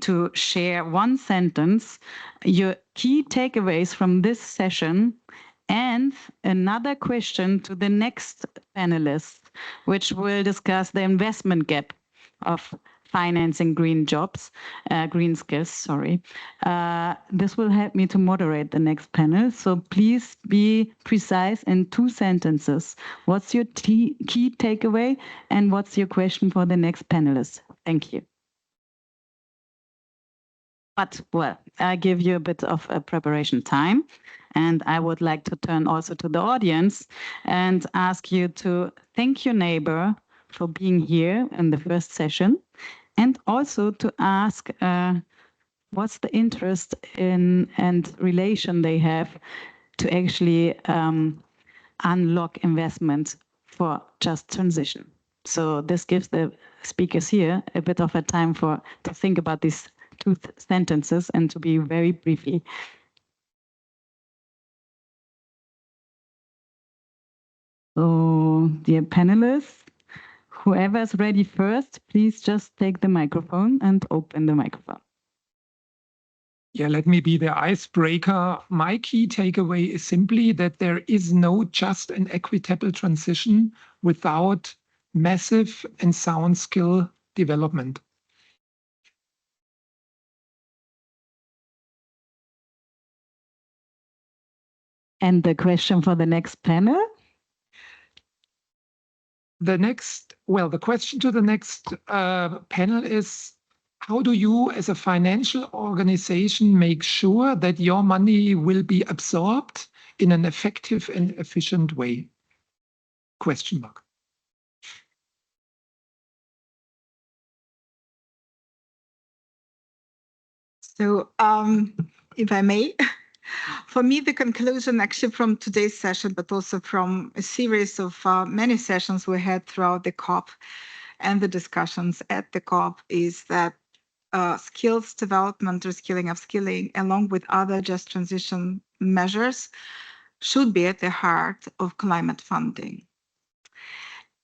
to share one sentence, your key takeaways from this session, and another question to the next panelist, which will discuss the investment gap of financing green jobs, green skills, sorry. This will help me to moderate the next panel. So please be precise in 2 sentences. What's your key takeaway, and what's your question for the next panelist? Thank you. But, well, I give you a bit of a preparation time, and I would like to turn also to the audience and ask you to thank your neighbor for being here in the first session, and also to ask what's the interest in and relation they have to actually unlock investment for just transition. So this gives the speakers here a bit of a time to think about these 2 sentences and to be very briefly. So, dear panelists, whoever's ready first, please just take the microphone and open the microphone. Yeah, let me be the icebreaker. My key takeaway is simply that there is no just and equitable transition without massive and sound skill development. And the question for the next panel? The question to the next panel is, how do you as a financial organization make sure that your money will be absorbed in an effective and efficient way? question mark. So, if I may, for me, the conclusion actually from today's session, but also from a series of many sessions we had throughout the COP and the discussions at the COP is that skills development, reskilling, upskilling, along with other just transition measures, should be at the heart of climate funding.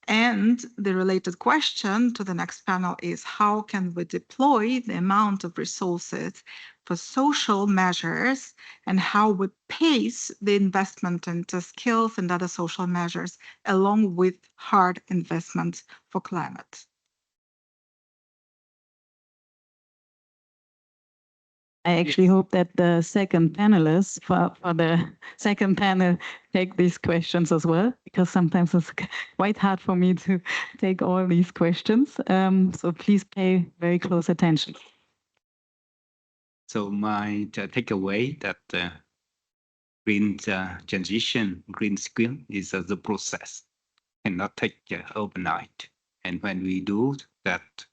And the related question to the next panel is how can we deploy the amount of resources for social measures and how we pace the investment into skills and other social measures along with hard investments for climate. I actually hope that the second panelists for the second panel take these questions as well, because sometimes it's quite hard for me to take all these questions. So please pay very close attention. So my takeaway that green transition, green skill is the process, cannot take overnight. And when we do that,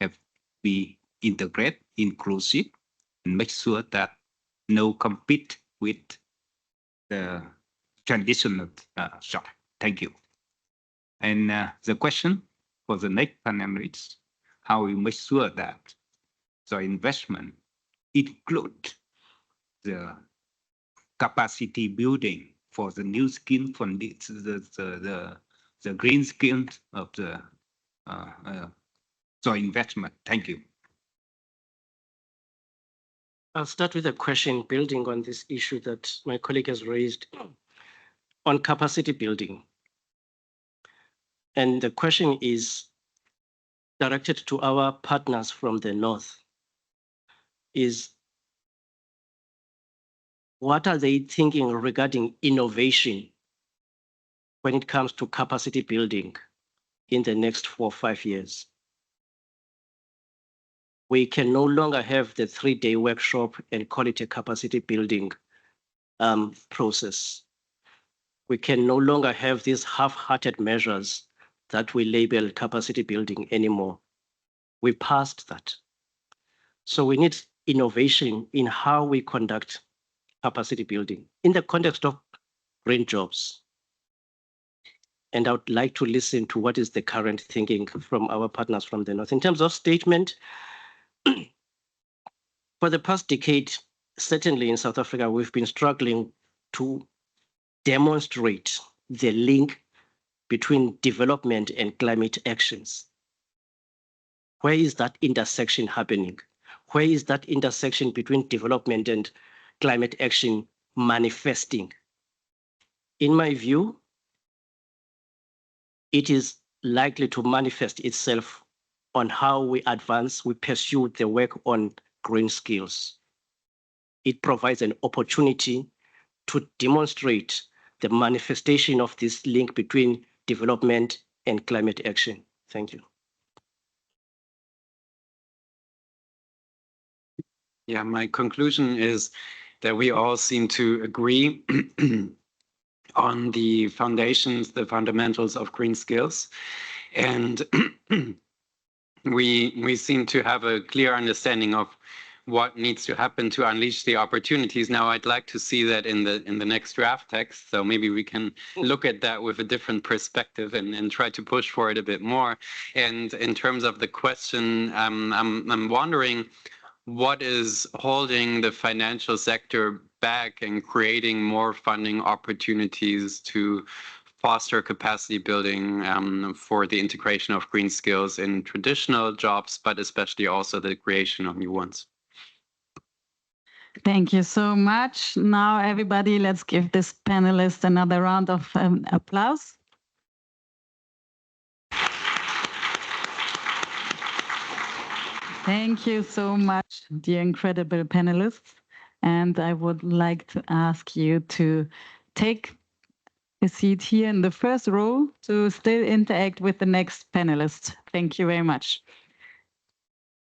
have we integrate, inclusive, and make sure that no compete with the traditional job. Thank you. And the question for the next panelists, how we make sure that the investment include the capacity building for the new skill, for the green skills of the investment. Thank you. I'll start with a question building on this issue that my colleague has raised on capacity building. And the question is directed to our partners from the North, is what are they thinking regarding innovation when it comes to capacity building in the next 4 or 5 years? We can no longer have the 3-day workshop and call it a capacity building process. We can no longer have these half-hearted measures that we label capacity building anymore. We passed that. So we need innovation in how we conduct capacity building in the context of green jobs. And I would like to listen to what is the current thinking from our partners from the North. In terms of statement, for the past decade, certainly in South Africa, we've been struggling to demonstrate the link between development and climate actions. Where is that intersection happening? Where is that intersection between development and climate action manifesting? In my view, it is likely to manifest itself on how we advance, we pursue the work on green skills. It provides an opportunity to demonstrate the manifestation of this link between development and climate action. Thank you. Yeah, my conclusion is that we all seem to agree on the foundations, the fundamentals of green skills. And we seem to have a clear understanding of what needs to happen to unleash the opportunities. Now, I'd like to see that in the next draft text. So maybe we can look at that with a different perspective and try to push for it a bit more. And in terms of the question, I'm wondering what is holding the financial sector back and creating more funding opportunities to foster capacity building for the integration of green skills in traditional jobs, but especially also the creation of new ones. Thank you so much. Now, everybody, let's give this panelist another round of applause. Thank you so much, dear incredible panelists. And I would like to ask you to take a seat here in the first row to still interact with the next panelist. Thank you very much.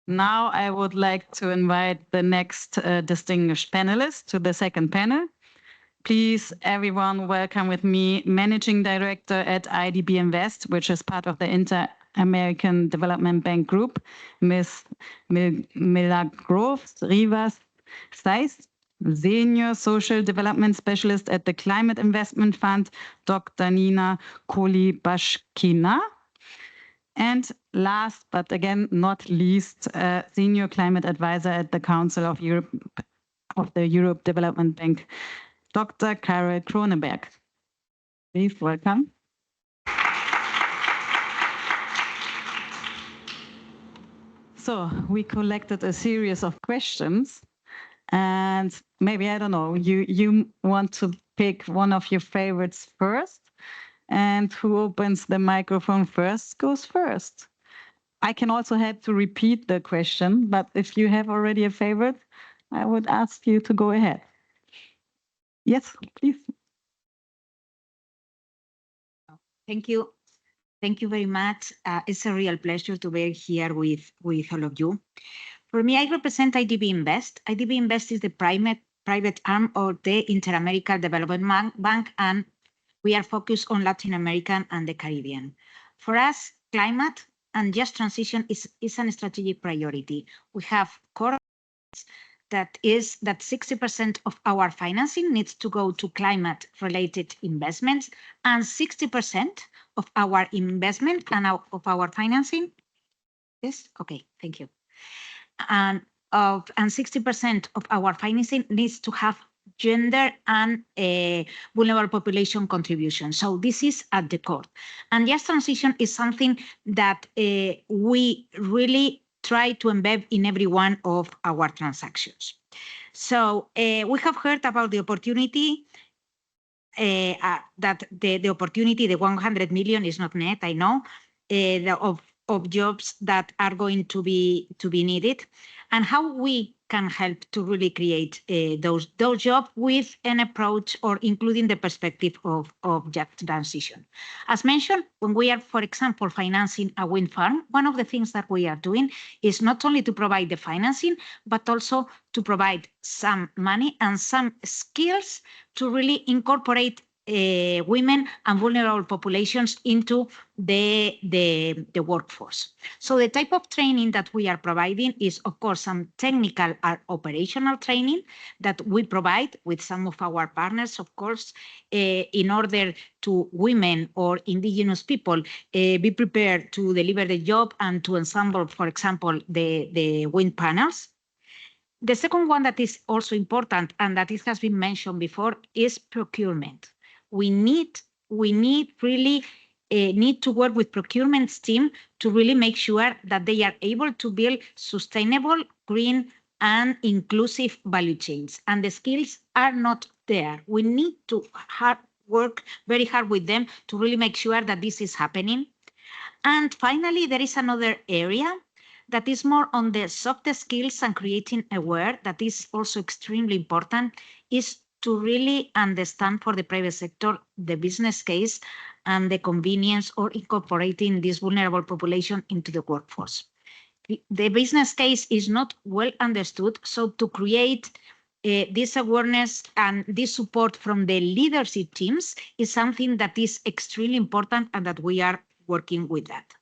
Now I would like to invite the next distinguished panelist to the second panel. please, everyone, welcome with me Managing Director at IDB Invest, which is part of the Inter-American Development Bank Group, Ms. Milagros Rivas Saiz, Senior Social Development Specialist at the Climate Investment Fund, Dr. Nina Kolibashkina. And last, but again, not least, Senior Climate Advisor at the Council of Europe of the Europe Development Bank, Dr. Karel Kronenberg. Please welcome. So we collected a series of questions, and maybe, I don't know, you want to pick one of your favorites first, and who opens the microphone first goes first. I can also have to repeat the question, but if you have already a favorite, I would ask you to go ahead. Yes, please. Thank you. Thank you very much. It's a real pleasure to be here with all of you. For me, I represent IDB Invest. IDB Invest is the private arm of the Inter-American Development Bank, and we are focused on Latin America and the Caribbean. For us, climate and just transition is a strategic priority. We have core that 60% of our financing needs to go to climate-related investments, and 60% of our investment and of our financing. Yes, okay, thank you. And 60% of our financing needs to have gender and vulnerable population contribution. So this is at the core. And just transition is something that we really try to embed in every one of our transactions. So we have heard about the opportunity, that the opportunity, the 100 million is not net, I know, of jobs that are going to be needed, and how we can help to really create those jobs with an approach or including the perspective of just transition. As mentioned, when we are, for example, financing a wind farm, one of the things that we are doing is not only to provide the financing, but also to provide some money and some skills to really incorporate women and vulnerable populations into the workforce. So the type of training that we are providing is, of course, some technical or operational training that we provide with some of our partners, of course, in order to women or indigenous people be prepared to deliver the job and to ensemble, for example, the wind panels. The second one that is also important, and that it has been mentioned before, is procurement. We need really need to work with procurement team to really make sure that they are able to build sustainable, green, and inclusive value chains. And the skills are not there. We need to work very hard with them to really make sure that this is happening. And finally, there is another area that is more on the soft skills and creating aware, that is also extremely important, is to really understand for the private sector the business case and the convenience or incorporating this vulnerable population into the workforce. The business case is not well understood, so to create this awareness and this support from the leadership teams is something that is extremely important and that we are working with that.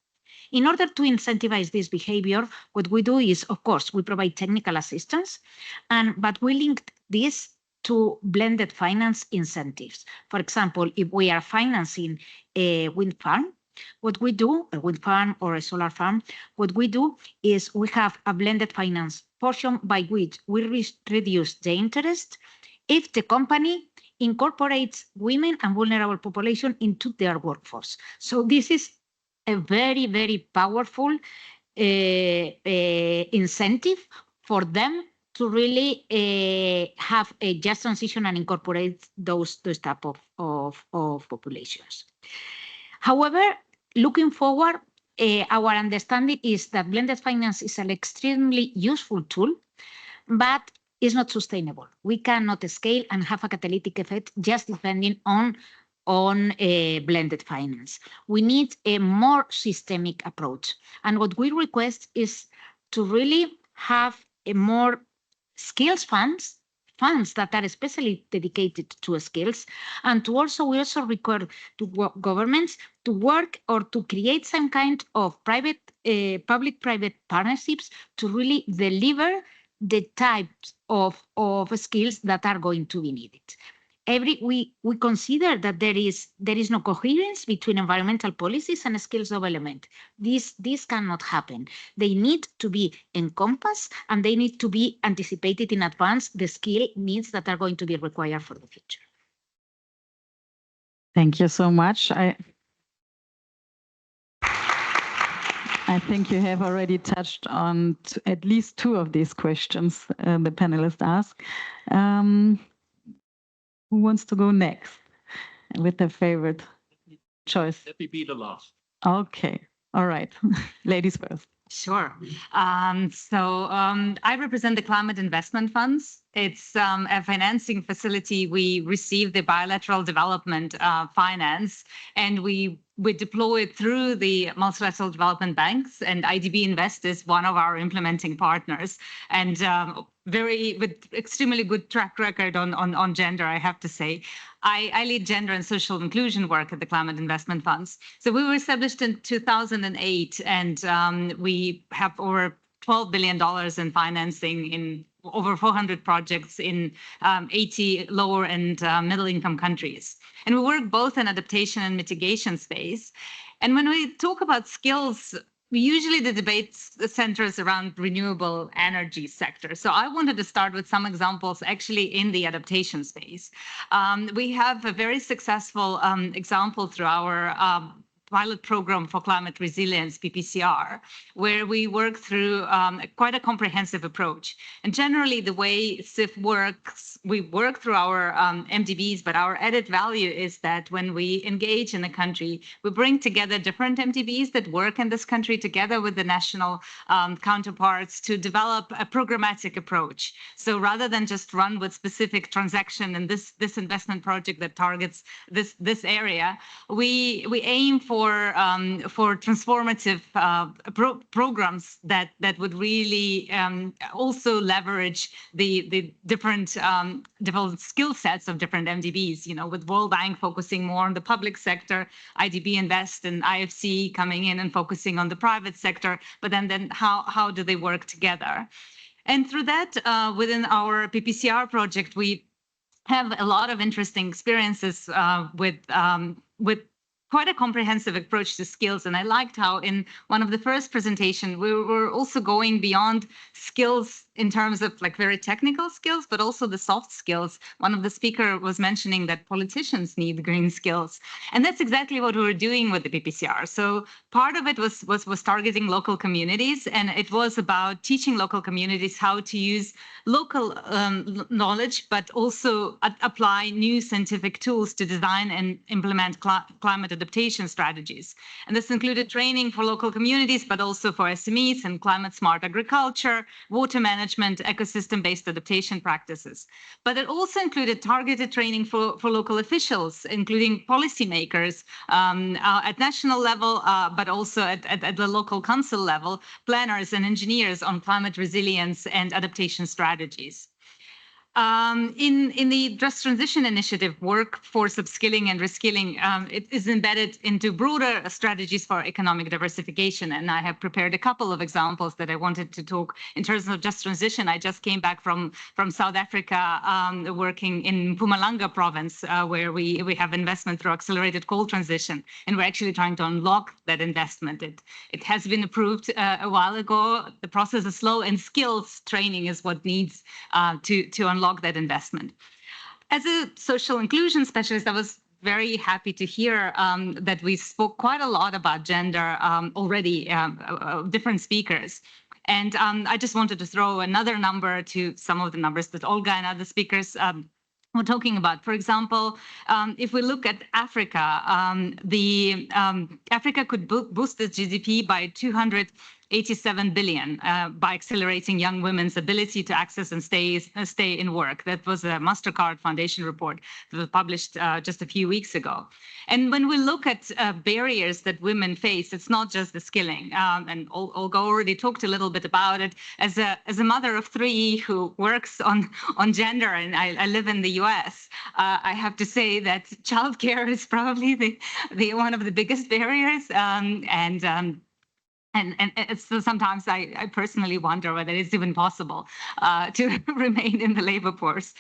In order to incentivize this behavior, what we do is, of course, we provide technical assistance, but we link this to blended finance incentives. For example, if we are financing a wind farm, what we do, a wind farm or a solar farm, what we do is we have a blended finance portion by which we reduce the interest if the company incorporates women and vulnerable population into their workforce. So this is a very, very powerful incentive for them to really have a just transition and incorporate those type of populations. However, looking forward, our understanding is that blended finance is an extremely useful tool, but it's not sustainable. We cannot scale and have a catalytic effect just depending on blended finance. We need a more systemic approach. And what we request is to really have a more skills funds funds that are especially dedicated to skills, and we also require to governments to work or to create some kind of public-private partnerships to really deliver the types of skills that are going to be needed. We consider that there is no coherence between environmental policies and skills development. This cannot happen. They need to be encompassed and they need to be anticipated in advance, the skill needs that are going to be required for the future. Thank you so much. I think you have already touched on at least two of these questions the panelists asked. Who wants to go next with their favorite choice? Let me be the last. Okay. All right. Ladies first. Sure. I represent the Climate Investment Funds. It's a financing facility. We receive the bilateral development finance, and we deploy it through the multilateral development banks, and IDB Invest is one of our implementing partners, and with extremely good track record on gender, I have to say. I lead gender and social inclusion work at the Climate Investment Funds. So we were established in 2008, and we have over $12 billion in financing in over 400 projects in 80 lower and middle income countries. And we work both in adaptation and mitigation space. And when we talk about skills, usually the debate centers around renewable energy sector. So I wanted to start with some examples actually in the adaptation space. We have a very successful example through our pilot program for climate resilience, PPCR, where we work through quite a comprehensive approach. And generally the way CIF works, we work through our MDBs, but our added value is that when we engage in a country, we bring together different MDBs that work in this country together with the national counterparts to develop a programmatic approach. So rather than just run with specific transaction and this investment project that targets this area, we aim for transformative programs that would really also leverage the different developed skill sets of different MDBs, you know, with World Bank focusing more on the public sector, IDB Invest and IFC coming in and focusing on the private sector, but then how do they work together? And through that, within our PPCR project, we have a lot of interesting experiences with quite a comprehensive approach to skills. And I liked how in one of the first presentations, we were also going beyond skills in terms of like very technical skills, but also the soft skills. One of the speakers was mentioning that politicians need green skills. And that's exactly what we were doing with the PPCR. So part of it was targeting local communities, and it was about teaching local communities how to use local knowledge, but also apply new scientific tools to design and implement climate adaptation strategies. And this included training for local communities, but also for SMEs and climate smart agriculture, water management, ecosystem-based adaptation practices. But it also included targeted training for local officials, including policymakers at national level, but also at the local council level, planners and engineers on climate resilience and adaptation strategies. In the Just Transition Initiative, workforce upskilling and reskilling, it is embedded into broader strategies for economic diversification. And I have prepared a couple of examples that I wanted to talk in terms of Just Transition. I just came back from South Africa, working in Mpumalanga province, where we have investment through accelerated coal transition. And we're actually trying to unlock that investment. It has been approved a while ago. The process is slow, and skills training is what needs to unlock that investment. As a social inclusion specialist, I was very happy to hear that we spoke quite a lot about gender already, different speakers. And I just wanted to throw another number to some of the numbers that Olga and other speakers were talking about. For example, if we look at Africa, Africa could boost its GDP by 200 87 billion by accelerating young women's ability to access and stay in work. That was a MasterCard Foundation report that was published just a few weeks ago. And when we look at barriers that women face, it's not just the skilling. And Olga already talked a little bit about it. As a mother of 3 who works on gender, and I live in the US, I have to say that childcare is probably the one of the biggest barriers. And it's, sometimes I personally wonder whether it's even possible to remain in the labor force.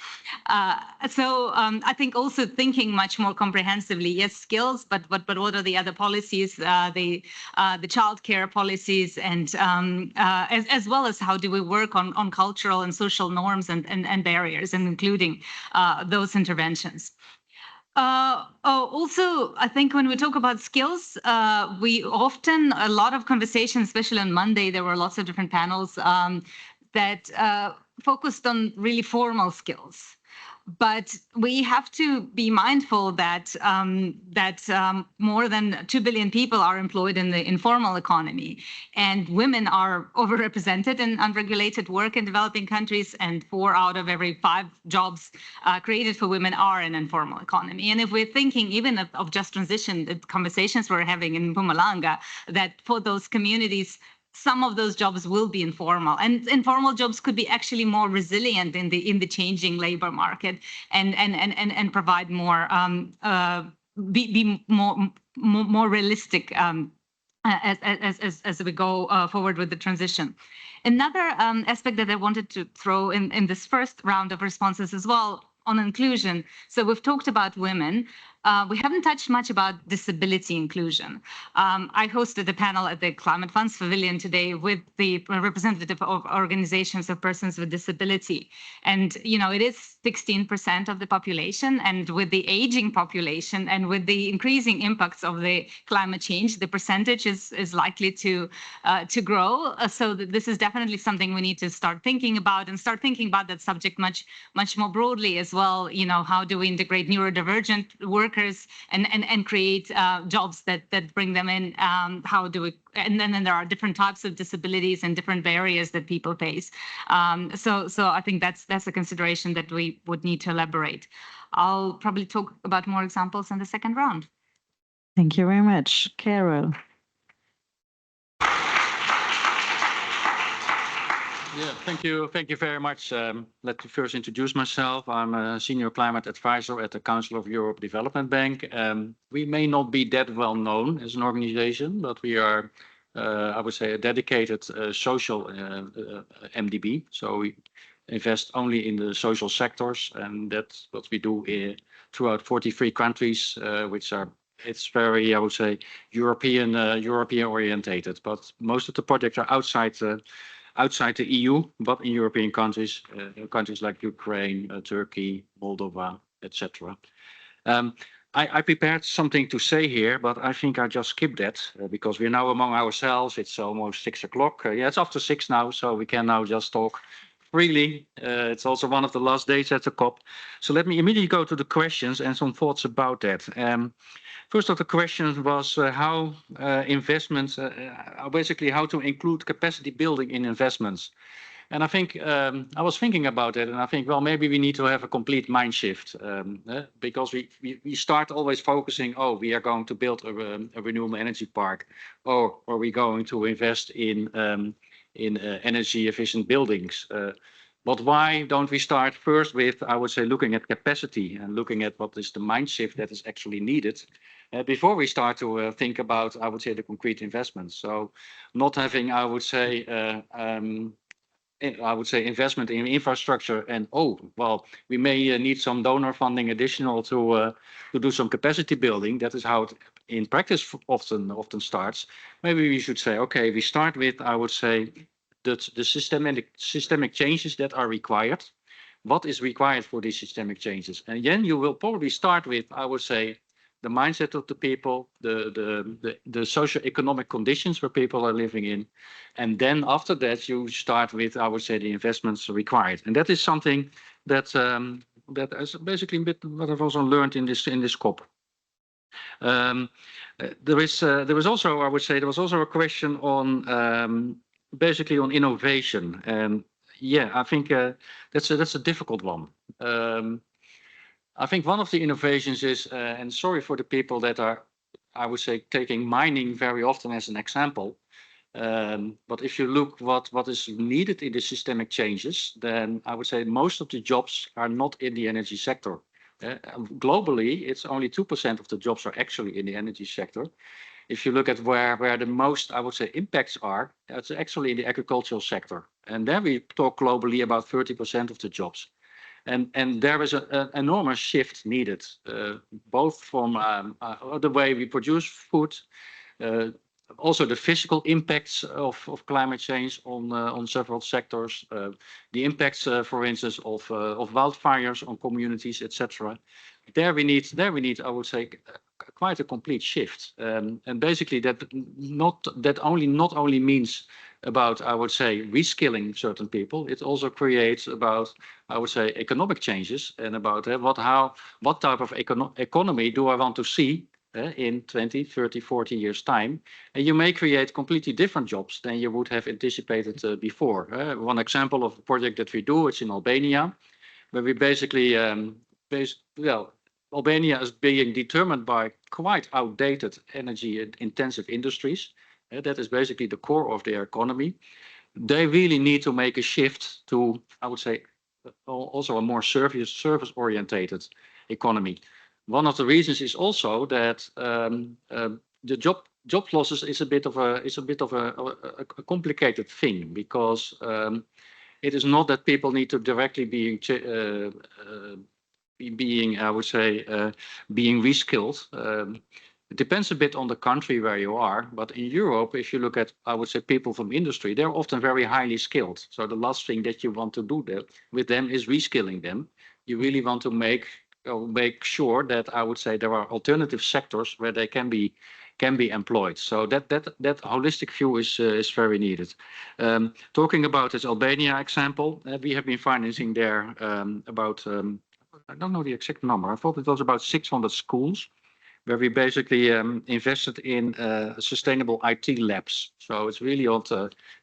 So I think also thinking much more comprehensively, yes, skills, but what are the other policies, the childcare policies, and as well as how do we work on cultural and social norms and barriers, and including those interventions. Also, I think when we talk about skills, we often, a lot of conversations, especially on Monday, there were lots of different panels that focused on really formal skills. But we have to be mindful that more than 2 billion people are employed in the informal economy, and women are overrepresented in unregulated work in developing countries, and 4 out of every 5 jobs created for women are in informal economy. And if we're thinking even of just transition, the conversations we're having in Mpumalanga, that for those communities, some of those jobs will be informal, and informal jobs could be actually more resilient in the changing labor market, and provide more be more realistic as we go forward with the transition. Another aspect that I wanted to throw in this first round of responses as well on inclusion. So we've talked about women. We haven't touched much about disability inclusion. I hosted a panel at the Climate Funds Pavilion today with the representative of organizations of persons with disability. And, you know, it is 16% of the population, and with the aging population and with the increasing impacts of the climate change, the percentage is likely to grow. So this is definitely something we need to start thinking about, and start thinking about that subject much more broadly as well. You know, how do we integrate neurodivergent workers and create jobs that bring them in? How do we? And then there are different types of disabilities and different barriers that people face. So I think that's a consideration that we would need to elaborate. I'll probably talk about more examples in the second round. Thank you very much, Carol. Yeah, thank you very much. Let me first introduce myself. I'm a senior climate advisor at the Council of Europe Development Bank. We may not be that well known as an organization, but we are, I would say, a dedicated social MDB. So we invest only in the social sectors, and that's what we do throughout 43 countries, which are, it's very, I would say, European orientated. But most of the projects are outside the EU, but in European countries, countries like Ukraine, Turkey, Moldova, etc. I prepared something to say here, but I think I just skipped that because we're now among ourselves. It's almost 6 o'clock. Yeah, it's after 6 now, so we can now just talk freely. It's also one of the last days at the COP. So let me immediately go to the questions and some thoughts about that. First of the questions was how investments, basically how to include capacity building in investments. And I think I was thinking about it, and I think, well, maybe we need to have a complete mind shift because we start always focusing, oh, we are going to build a renewable energy park, or are we going to invest in energy efficient buildings? But why don't we start first with, I would say, looking at capacity and looking at what is the mind shift that is actually needed before we start to think about, I would say, the concrete investments. So not having, I would say, investment in infrastructure and, oh, well, we may need some donor funding additional to do some capacity building. That is how it in practice often starts. Maybe we should say, okay, we start with, I would say, the systemic changes that are required. What is required for these systemic changes? And then you will probably start with, I would say, the mindset of the people, the socio-economic conditions where people are living in. And then after that, you start with, I would say, the investments required. And that is something that is basically a bit what I've also learned in this COP. There was also, I would say, there was also a question on basically on innovation, and yeah, I think that's a difficult one. I think one of the innovations is, and sorry for the people that are, I would say, taking mining very often as an example. But if you look what is needed in the systemic changes, then I would say most of the jobs are not in the energy sector. Globally, it's only 2% of the jobs are actually in the energy sector. If you look at where the most, I would say, impacts are, it's actually in the agricultural sector. And there we talk globally about 30% of the jobs. And there is an enormous shift needed, both from the way we produce food, also the physical impacts of climate change on several sectors, the impacts, for instance, of wildfires on communities, etc. There we need, I would say, quite a complete shift, and basically that not only means about, I would say, reskilling certain people. It also creates about, I would say, economic changes and about what type of economy do I want to see in 20, 30, 40 years time. And you may create completely different jobs than you would have anticipated before. One example of a project that we do, it's in Albania, where we basically, Albania is being determined by quite outdated energy intensive industries. That is basically the core of their economy. They really need to make a shift to, I would say, also a more service orientated economy. One of the reasons is also that the job losses is a bit of a complicated thing, because it is not that people need to directly being I would say being reskilled. It depends a bit on the country where you are, but in Europe, if you look at, I would say, people from industry, they're often very highly skilled. So the last thing that you want to do with them is reskilling them. You really want to make sure that, I would say, there are alternative sectors where they can be employed. So that holistic view is very needed. Talking about this Albania example, we have been financing there about I don't know the exact number. I thought it was about 600 schools, where we basically invested in sustainable IT labs. So it's really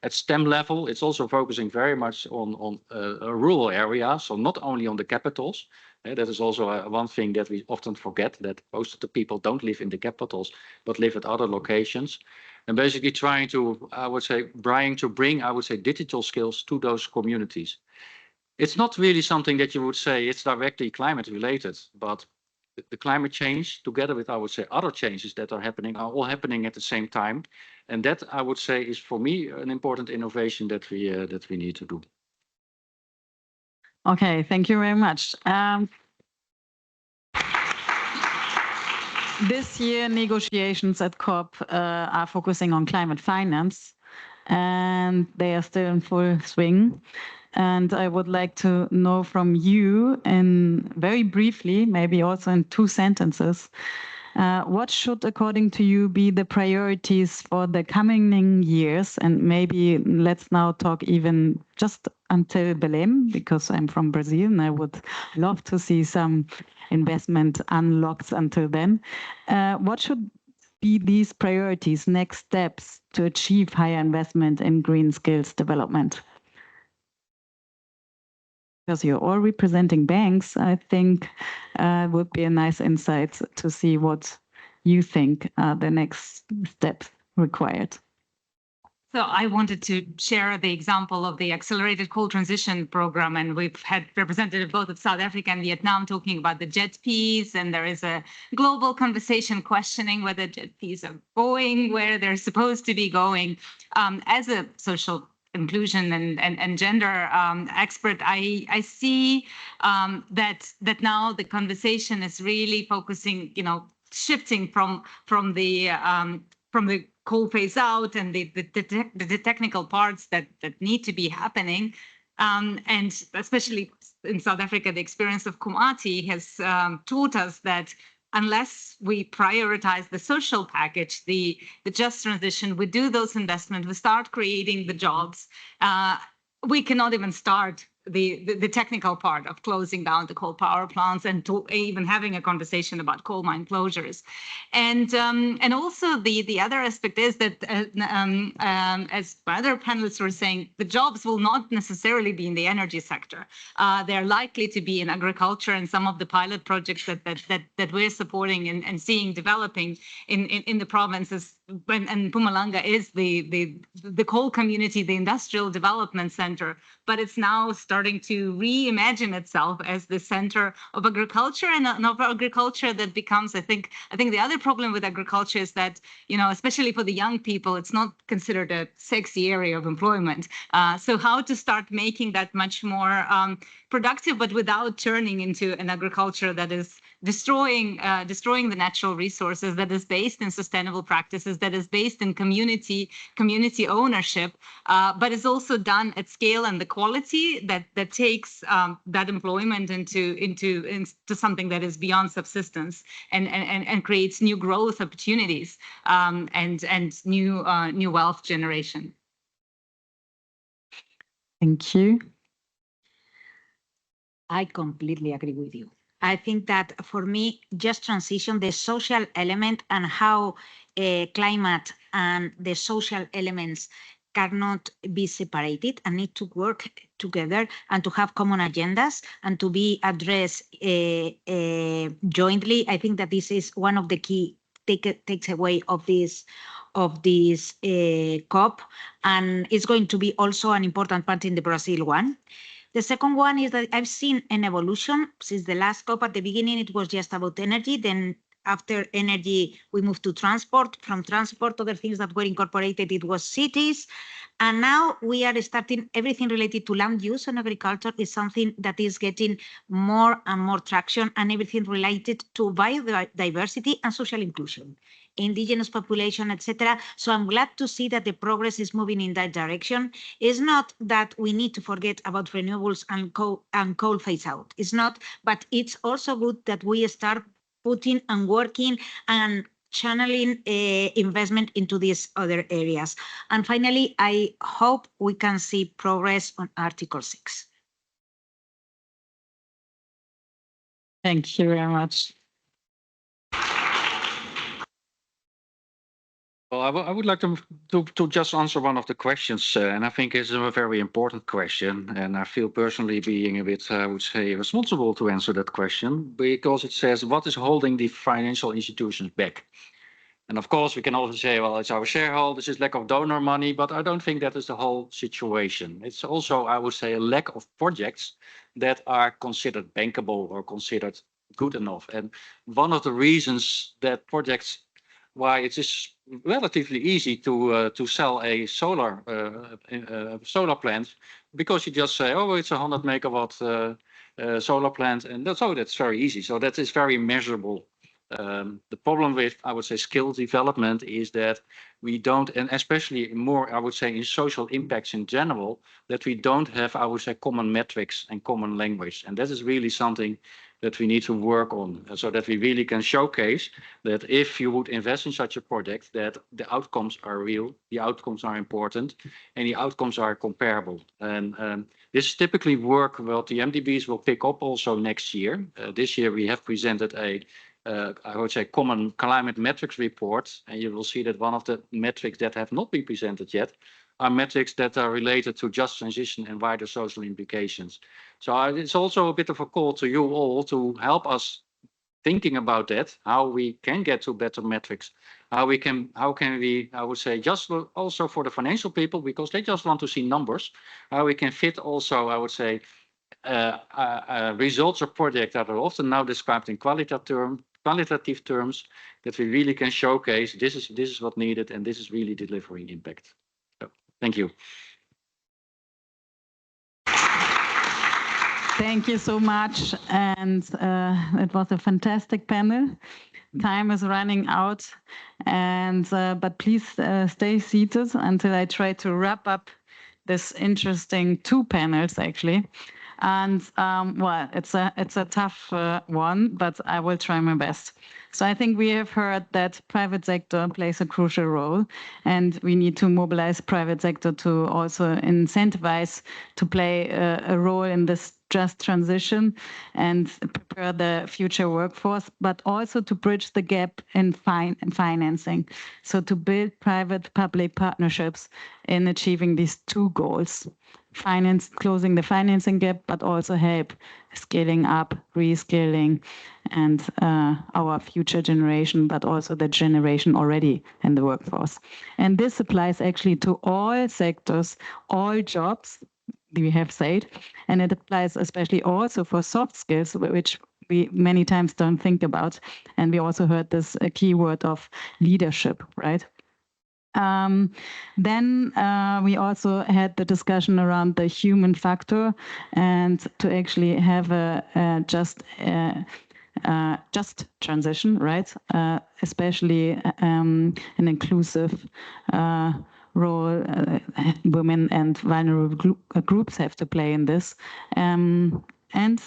at STEM level. It's also focusing very much on rural areas, so not only on the capitals. That is also one thing that we often forget, that most of the people don't live in the capitals, but live at other locations. And basically trying to, I would say, bring, I would say, digital skills to those communities. It's not really something that you would say it's directly climate related, but the climate change, together with, I would say, other changes that are all happening at the same time. And that, I would say, is for me an important innovation that we need to do. Okay, thank you very much. This year, negotiations at COP are focusing on climate finance, and they are still in full swing. And I would like to know from you, in very briefly, maybe also in 2 sentences, what should, according to you, be the priorities for the coming years? And maybe let's now talk even just until Belém, because I'm from Brazil and I would love to see some investment unlocked until then. What should be these priorities, next steps to achieve higher investment in green skills development? Because you're all representing banks, I think would be a nice insight to see what you think are the next steps required. So I wanted to share the example of the Accelerated Coal Transition Program, and we've had representatives both of South Africa and Vietnam talking about the JETPs, and there is a global conversation questioning whether JETPs are going where they're supposed to be going. As a social inclusion and gender expert, I see that now the conversation is really focusing, shifting from the coal phase out and the technical parts that need to be happening, and especially in South Africa, the experience of Kumati has taught us that unless we prioritize the social package, the just transition, we do those investments, we start creating the jobs, we cannot even start the technical part of closing down the coal power plants and to even having a conversation about coal mine closures. And also the other aspect is that, as other panelists were saying, the jobs will not necessarily be in the energy sector. They're likely to be in agriculture, and some of the pilot projects that we're supporting and seeing developing in the provinces. And Mpumalanga is the coal community, the industrial development center, but it's now starting to reimagine itself as the center of agriculture, and of agriculture that becomes, I think the other problem with agriculture is that, especially for the young people, it's not considered a sexy area of employment. So how to start making that much more productive, but without turning into an agriculture that is destroying the natural resources, that is based in sustainable practices, that is based in community ownership, but is also done at scale and the quality that takes that employment into something that is beyond subsistence and creates new growth opportunities and new wealth generation. Thank you. I completely agree with you. I think that for me, just transition, the social element and how climate and the social elements cannot be separated and need to work together and to have common agendas and to be addressed jointly. I think that this is one of the key takes away of this COP, and it's going to be also an important part in the Brazil one. The second one is that I've seen an evolution since the last COP. At the beginning, it was just about energy. Then after energy, we moved to transport. From transport, other things that were incorporated, it was cities. And now we are starting everything related to land use and agriculture is something that is getting more and more traction, and everything related to biodiversity and social inclusion, indigenous population, etc. So I'm glad to see that the progress is moving in that direction. It's not that we need to forget about renewables and coal phase out. It's not, but it's also good that we start putting and working and channeling investment into these other areas. And finally, I hope we can see progress on Article 6. Thank you very much. Well, I would like to just answer one of the questions, and I think it's a very important question, and I feel personally being a bit, I would say, responsible to answer that question, because it says, what is holding the financial institutions back? And of course, we can also say, well, it's our shareholders, it's lack of donor money, but I don't think that is the whole situation. It's also, I would say, a lack of projects that are considered bankable or considered good enough. And one of the reasons that projects, why it is relatively easy to sell a solar plant, because you just say, oh, it's a 100 megawatt solar plant, and that's very easy. So that is very measurable. The problem with, I would say, skill development is that we don't, and especially more, I would say, in social impacts in general, that we don't have, I would say, common metrics and common language. And that is really something that we need to work on, so that we really can showcase that if you would invest in such a project, that the outcomes are real, the outcomes are important, and the outcomes are comparable. And this is typically work what the MDBs will pick up also next year. This year we have presented a I would say common climate metrics report, and you will see that one of the metrics that have not been presented yet are metrics that are related to just transition and wider social implications. So it's also a bit of a call to you all to help us thinking about that, how we can get to better metrics, how can we, I would say, just also for the financial people, because they just want to see numbers, how we can fit also, I would say, results of projects that are often now described in qualitative terms, that we really can showcase this is what needed and this is really delivering impact. So, thank you. Thank you so much, and it was a fantastic panel. Time is running out, and but please stay seated until I try to wrap up this interesting two panels actually. And well, it's a tough one, but I will try my best. So I think we have heard that private sector plays a crucial role, and we need to mobilize private sector to also incentivize to play a role in this just transition and prepare the future workforce, but also to bridge the gap in financing. So to build private-public partnerships in achieving these two goals. Closing the financing gap, but also help scaling up, reskilling, and our future generation, but also the generation already in the workforce. And this applies actually to all sectors, all jobs, we have said, and it applies especially also for soft skills, which we many times don't think about. And we also heard this keyword of leadership, right? Then we also had the discussion around the human factor and to actually have a just transition, right? Especially an inclusive role women and vulnerable groups have to play in this. And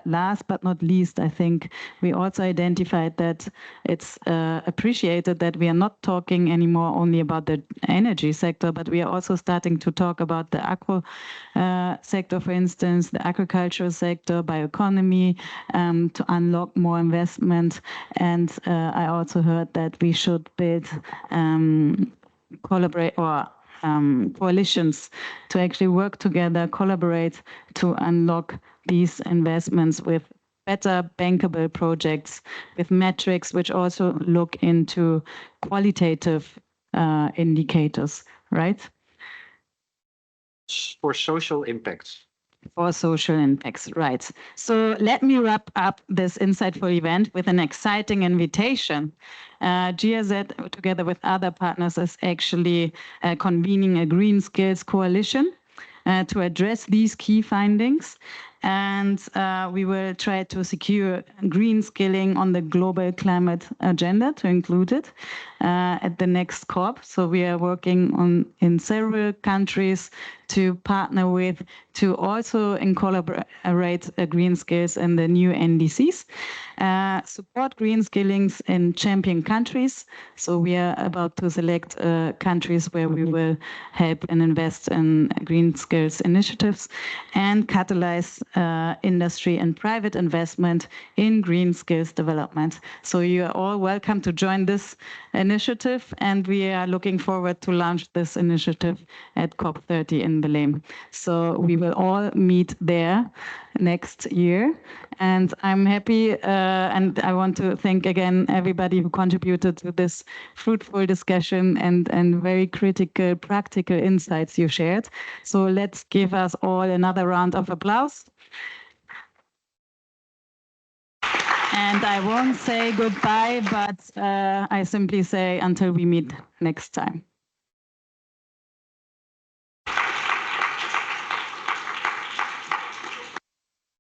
last but not least, I think we also identified that it's appreciated that we are not talking anymore only about the energy sector, but we are also starting to talk about the aqua sector, for instance, the agricultural sector, bioeconomy, to unlock more investment. And I also heard that we should build coalitions to actually work together, collaborate to unlock these investments with better bankable projects, with metrics which also look into qualitative indicators, right? For social impacts. For social impacts, right. So let me wrap up this insightful event with an exciting invitation. GIZ, together with other partners, is actually convening a Green Skills Coalition to address these key findings. And we will try to secure green skilling on the global climate agenda to include it at the next COP. So we are working in several countries to partner with, to also incorporate green skills in the new NDCs, support green skillings in champion countries. So we are about to select countries where we will help and invest in green skills initiatives and catalyze industry and private investment in green skills development. So you are all welcome to join this initiative, and we are looking forward to launch this initiative at COP30 in Belém. So we will all meet there next year, and I'm happy and I want to thank again everybody who contributed to this fruitful discussion and very critical, practical insights you shared. So let's give us all another round of applause. And I won't say goodbye, but I simply say until we meet next time.